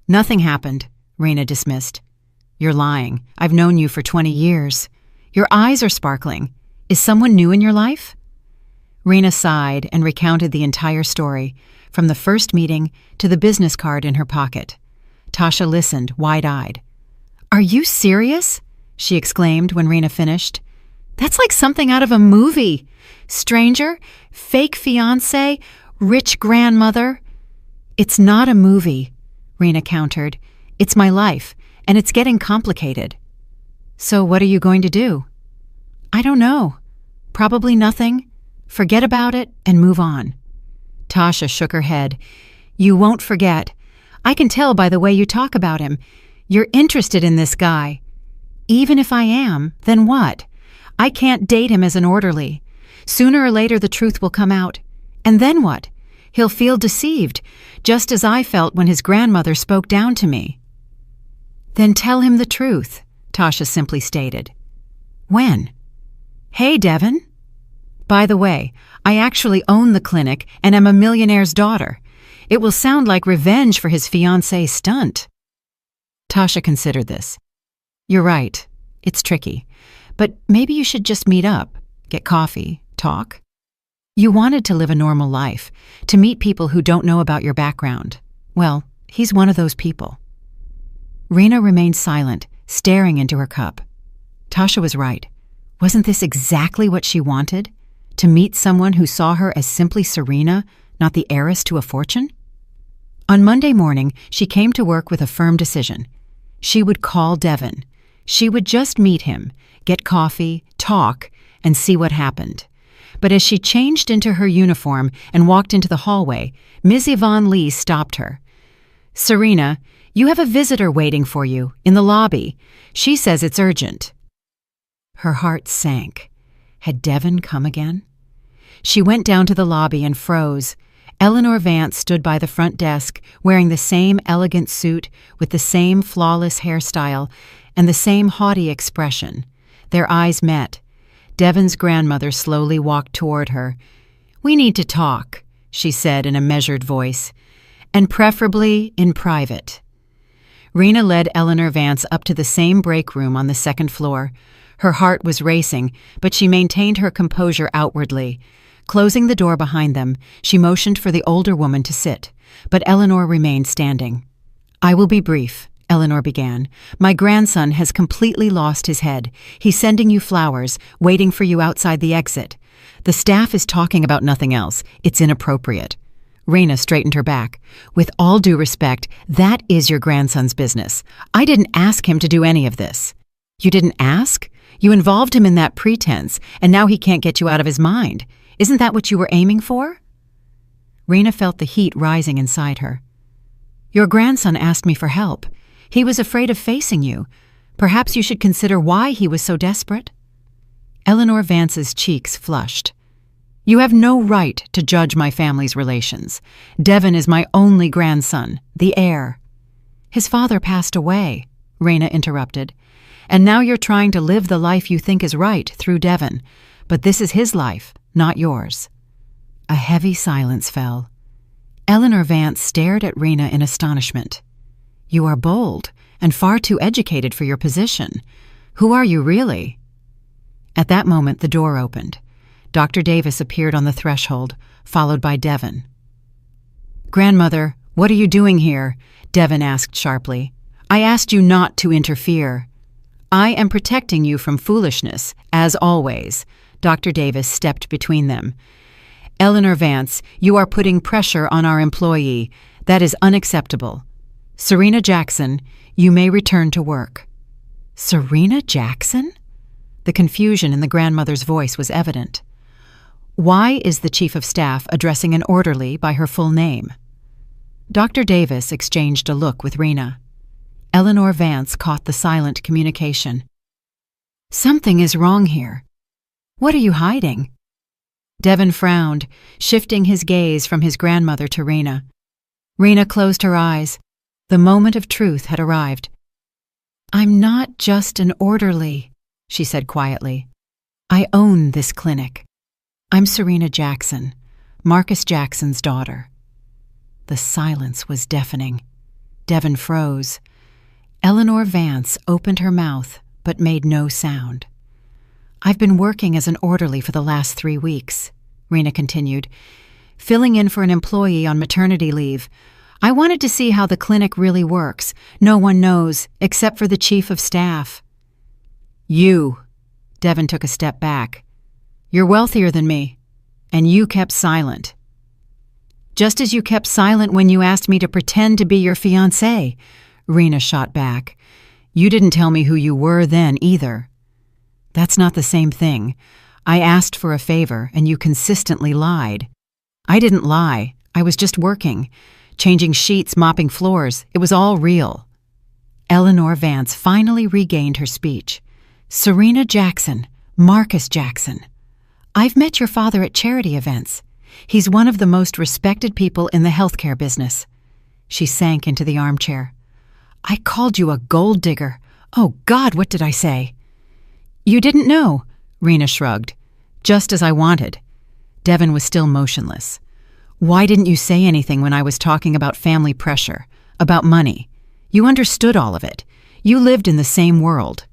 Nothing happened, Raina dismissed. You're lying. I've known you for 20 years. Your eyes are sparkling. Is someone new in your life? Raina sighed and recounted the entire story, from the first meeting to the business card in her pocket. Tasha listened, wide-eyed. Are you serious? She exclaimed when Raina finished. That's like something out of a movie. Stranger, fake fiancé, rich grandmother. It's not a movie, Raina countered. It's my life, and it's getting complicated. So what are you going to do? I don't know. Probably nothing. Forget about it and move on. Tasha shook her head. You won't forget. I can tell by the way you talk about him. You're interested in this guy. Even if I am, then what? I can't date him as an orderly. Sooner or later the truth will come out. And then what? He'll feel deceived, just as I felt when his grandmother spoke down to me. Then tell him the truth, Tasha simply stated. When? Hey, Devon. By the way, I actually own the clinic and am a millionaire's daughter. It will sound like revenge for his fiancée stunt. Tasha considered this. You're right. It's tricky. But maybe you should just meet up, get coffee, talk. You wanted to live a normal life, to meet people who don't know about your background. Well, he's one of those people. Raina remained silent, staring into her cup. Tasha was right. Wasn't this exactly what she wanted? To meet someone who saw her as simply Serena, not the heiress to a fortune? On Monday morning, she came to work with a firm decision. She would call Devon. She would just meet him, get coffee, talk, and see what happened. But as she changed into her uniform and walked into the hallway, Ms. Yvonne Lee stopped her. Serena, you have a visitor waiting for you in the lobby. She says it's urgent. Her heart sank. Had Devon come again? She went down to the lobby and froze. Eleanor Vance stood by the front desk, wearing the same elegant suit with the same flawless hairstyle and the same haughty expression. Their eyes met. Devon's grandmother slowly walked toward her. We need to talk, she said in a measured voice, and preferably in private. Raina led Eleanor Vance up to the same break room on the second floor. Her heart was racing, but she maintained her composure outwardly. Closing the door behind them, she motioned for the older woman to sit, but Eleanor remained standing. I will be brief, Eleanor began. "My grandson has completely lost his head. He's sending you flowers, waiting for you outside the exit. The staff is talking about nothing else. It's inappropriate." Raina straightened her back. "With all due respect, that is your grandson's business. I didn't ask him to do any of this." "You didn't ask? You involved him in that pretense, and now he can't get you out of his mind. Isn't that what you were aiming for?" Raina felt the heat rising inside her. "Your grandson asked me for help. He was afraid of facing you. Perhaps you should consider why he was so desperate." Eleanor Vance's cheeks flushed. "You have no right to judge my family's relations. Devon is my only grandson, the heir." "His father passed away," Raina interrupted. "And now you're trying to live the life you think is right through Devon. But this is his life, not yours." A heavy silence fell. Eleanor Vance stared at Raina in astonishment. "You are bold and far too educated for your position. Who are you really?" At that moment, the door opened. Dr. Davis appeared on the threshold, followed by Devon. "Grandmother, what are you doing here?" Devon asked sharply. "I asked you not to interfere." "I am protecting you from foolishness, as always." Dr. Davis stepped between them. "Eleanor Vance, you are putting pressure on our employee. That is unacceptable. Serena Jackson, you may return to work." "Serena Jackson?" The confusion in the grandmother's voice was evident. "Why is the chief of staff addressing an orderly by her full name?" Dr. Davis exchanged a look with Raina. Eleanor Vance caught the silent communication. "Something is wrong here. What are you hiding?" Devon frowned, shifting his gaze from his grandmother to Raina. Raina closed her eyes. The moment of truth had arrived. "I'm not just an orderly," she said quietly. "I own this clinic. I'm Serena Jackson, Marcus Jackson's daughter." The silence was deafening. Devon froze. Eleanor Vance opened her mouth but made no sound. "I've been working as an orderly for the last 3 weeks," Raina continued, "filling in for an employee on maternity leave. I wanted to see how the clinic really works. No one knows, except for the chief of staff." "You," Devon took a step back. "You're wealthier than me, and you kept silent. Just as you kept silent when you asked me to pretend to be your fiancée," Raina shot back. "You didn't tell me who you were then either." "That's not the same thing. I asked for a favor, and you consistently lied." "I didn't lie. I was just working. Changing sheets, mopping floors. It was all real." Eleanor Vance finally regained her speech. "Serena Jackson, Marcus Jackson. I've met your father at charity events. He's one of the most respected people in the healthcare business." She sank into the armchair. "I called you a gold digger. Oh, God, what did I say?" "You didn't know," Raina shrugged. "Just as I wanted." Devon was still motionless. "Why didn't you say anything when I was talking about family pressure, about money? You understood all of it. You lived in the same world."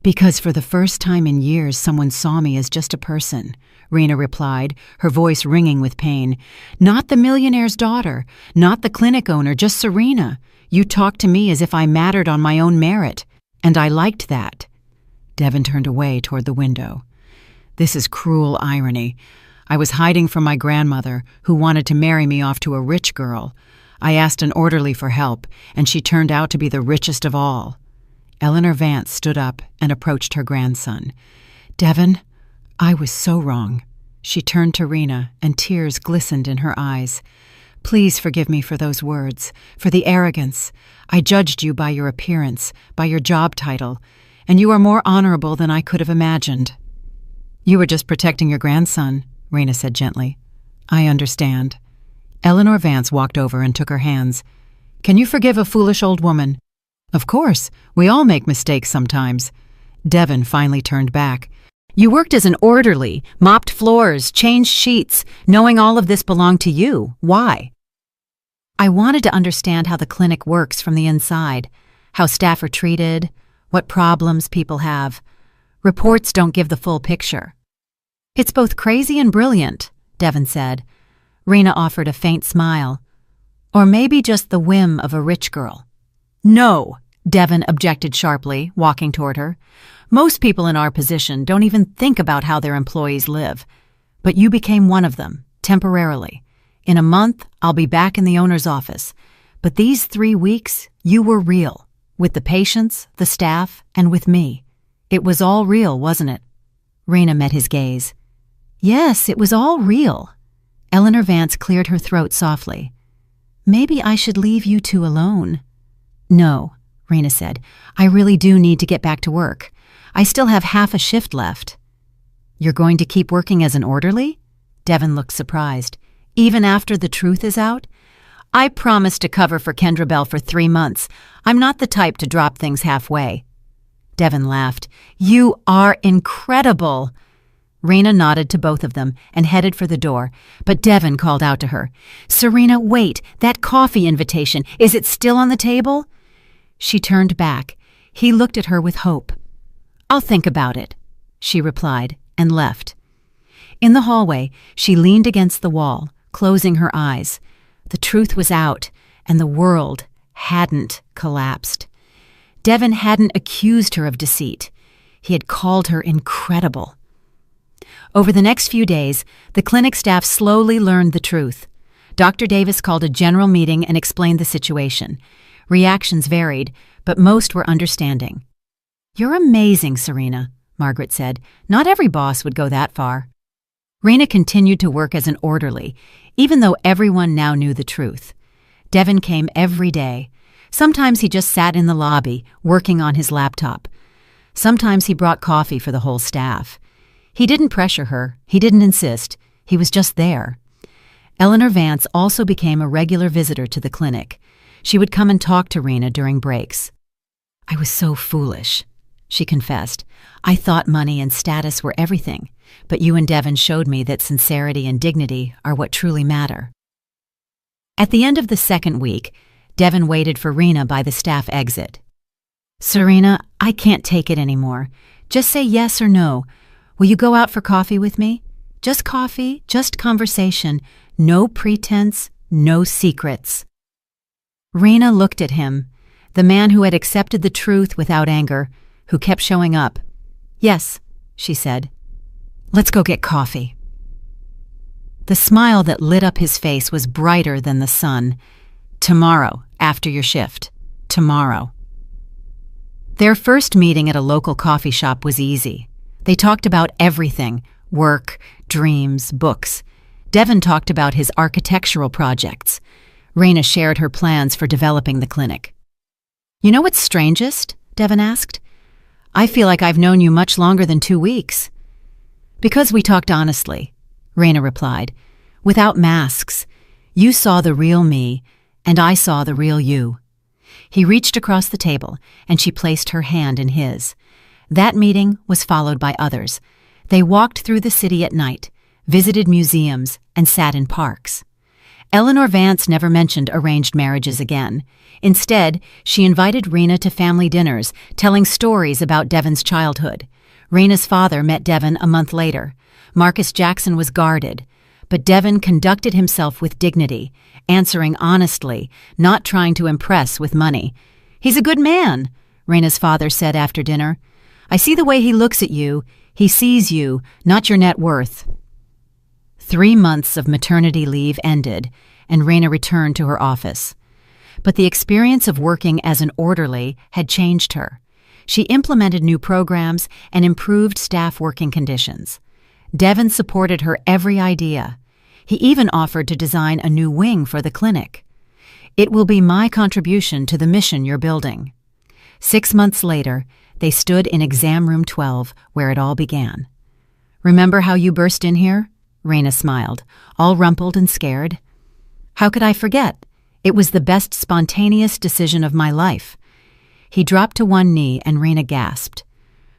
"Because for the first time in years someone saw me as just a person," Raina replied, her voice ringing with pain. "Not the millionaire's daughter, not the clinic owner, just Serena. You talked to me as if I mattered on my own merit, and I liked that." Devon turned away toward the window. "This is cruel irony. I was hiding from my grandmother, who wanted to marry me off to a rich girl. I asked an orderly for help, and she turned out to be the richest of all." Eleanor Vance stood up and approached her grandson. "Devon, I was so wrong." She turned to Raina, and tears glistened in her eyes. "Please forgive me for those words, for the arrogance. I judged you by your appearance, by your job title, and you are more honorable than I could have imagined." "You were just protecting your grandson," Raina said gently. "I understand." Eleanor Vance walked over and took her hands. "Can you forgive a foolish old woman?" "Of course. We all make mistakes sometimes." Devon finally turned back. "You worked as an orderly, mopped floors, changed sheets, knowing all of this belonged to you. Why?" "I wanted to understand how the clinic works from the inside, how staff are treated, what problems people have. Reports don't give the full picture." "It's both crazy and brilliant," Devon said. Raina offered a faint smile. "Or maybe just the whim of a rich girl." No, Devon objected sharply, walking toward her. Most people in our position don't even think about how their employees live. But you became one of them, temporarily. In a month, I'll be back in the owner's office. But these 3 weeks, you were real. With the patients, the staff, and with me. It was all real, wasn't it? Raina met his gaze. Yes, it was all real. Eleanor Vance cleared her throat softly. Maybe I should leave you two alone. No, Raina said. I really do need to get back to work. I still have half a shift left. You're going to keep working as an orderly? Devon looked surprised. Even after the truth is out? I promised to cover for Kendra Bell for 3 months. I'm not the type to drop things halfway. Devon laughed. You are incredible. Raina nodded to both of them and headed for the door, but Devon called out to her. Serena, wait, that coffee invitation, is it still on the table? She turned back. He looked at her with hope. I'll think about it, she replied, and left. In the hallway, she leaned against the wall, closing her eyes. The truth was out, and the world hadn't collapsed. Devon hadn't accused her of deceit. He had called her incredible. Over the next few days, the clinic staff slowly learned the truth. Dr. Davis called a general meeting and explained the situation. Reactions varied, but most were understanding. You're amazing, Serena, Margaret said. Not every boss would go that far. Raina continued to work as an orderly, even though everyone now knew the truth. Devon came every day. Sometimes he just sat in the lobby, working on his laptop. Sometimes he brought coffee for the whole staff. He didn't pressure her. He didn't insist. He was just there. Eleanor Vance also became a regular visitor to the clinic. She would come and talk to Raina during breaks. I was so foolish, she confessed. I thought money and status were everything, but you and Devon showed me that sincerity and dignity are what truly matter. At the end of the second week, Devon waited for Raina by the staff exit. Serena, I can't take it anymore. Just say yes or no. Will you go out for coffee with me? Just coffee, just conversation. No pretense, no secrets. Raina looked at him, the man who had accepted the truth without anger, who kept showing up. Yes, she said. Let's go get coffee. The smile that lit up his face was brighter than the sun. Tomorrow, after your shift. Tomorrow. Their first meeting at a local coffee shop was easy. They talked about everything, work, dreams, books. Devon talked about his architectural projects. Raina shared her plans for developing the clinic. You know what's strangest? Devon asked. I feel like I've known you much longer than 2 weeks. Because we talked honestly, Raina replied. Without masks. You saw the real me, and I saw the real you. He reached across the table, and she placed her hand in his. That meeting was followed by others. They walked through the city at night, visited museums, and sat in parks. Eleanor Vance never mentioned arranged marriages again. Instead, she invited Raina to family dinners, telling stories about Devon's childhood. Raina's father met Devon a month later. Marcus Jackson was guarded, but Devon conducted himself with dignity, answering honestly, not trying to impress with money. He's a good man, Raina's father said after dinner. I see the way he looks at you. He sees you, not your net worth. 3 months of maternity leave ended, and Raina returned to her office. But the experience of working as an orderly had changed her. She implemented new programs and improved staff working conditions. Devon supported her every idea. He even offered to design a new wing for the clinic. It will be my contribution to the mission you're building. 6 months later, they stood in exam room 12, where it all began. Remember how you burst in here? Raina smiled, all rumpled and scared. How could I forget? It was the best spontaneous decision of my life. He dropped to one knee and Raina gasped.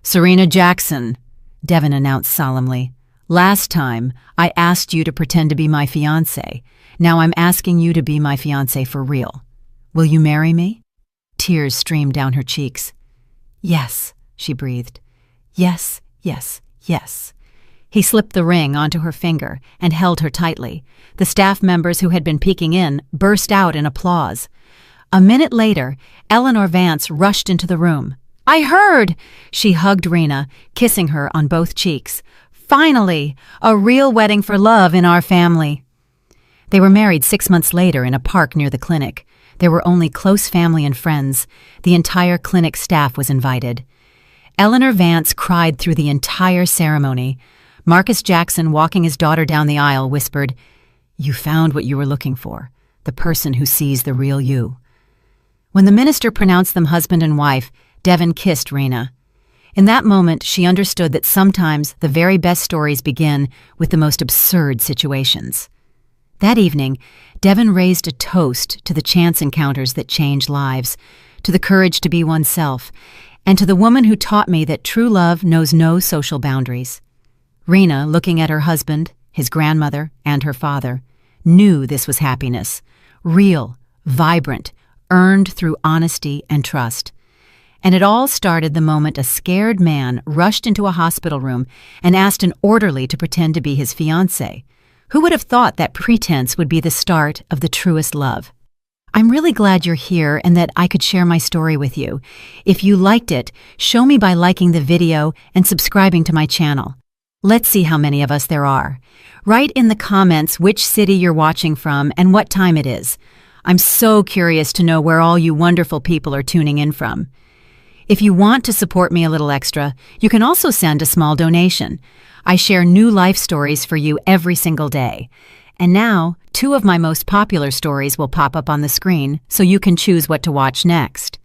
Serena Jackson, Devon announced solemnly. Last time, I asked you to pretend to be my fiancé. Now I'm asking you to be my fiancé for real. Will you marry me? Tears streamed down her cheeks. Yes, she breathed. Yes, yes, yes. He slipped the ring onto her finger and held her tightly. The staff members who had been peeking in burst out in applause. A minute later, Eleanor Vance rushed into the room. "I heard!" She hugged Rena, kissing her on both cheeks. "Finally, a real wedding for love in our family." They were married 6 months later in a park near the clinic. There were only close family and friends. The entire clinic staff was invited. Eleanor Vance cried through the entire ceremony. Marcus Jackson, walking his daughter down the aisle, whispered, "You found what you were looking for, the person who sees the real you." When the minister pronounced them husband and wife, Devon kissed Rena. In that moment, she understood that sometimes the very best stories begin with the most absurd situations. That evening, Devon raised a toast to the chance encounters that change lives, to the courage to be oneself, and to the woman who taught me that true love knows no social boundaries. Rena, looking at her husband, his grandmother, and her father, knew this was happiness, real, vibrant, earned through honesty and trust. And it all started the moment a scared man rushed into a hospital room and asked an orderly to pretend to be his fiancée. Who would have thought that pretense would be the start of the truest love? I'm really glad you're here and that I could share my story with you. If you liked it, show me by liking the video and subscribing to my channel. Let's see how many of us there are. Write in the comments which city you're watching from and what time it is. I'm so curious to know where all you wonderful people are tuning in from. If you want to support me a little extra, you can also send a small donation. I share new life stories for you every single day. And now, 2 of my most popular stories will pop up on the screen, so you can choose what to watch next.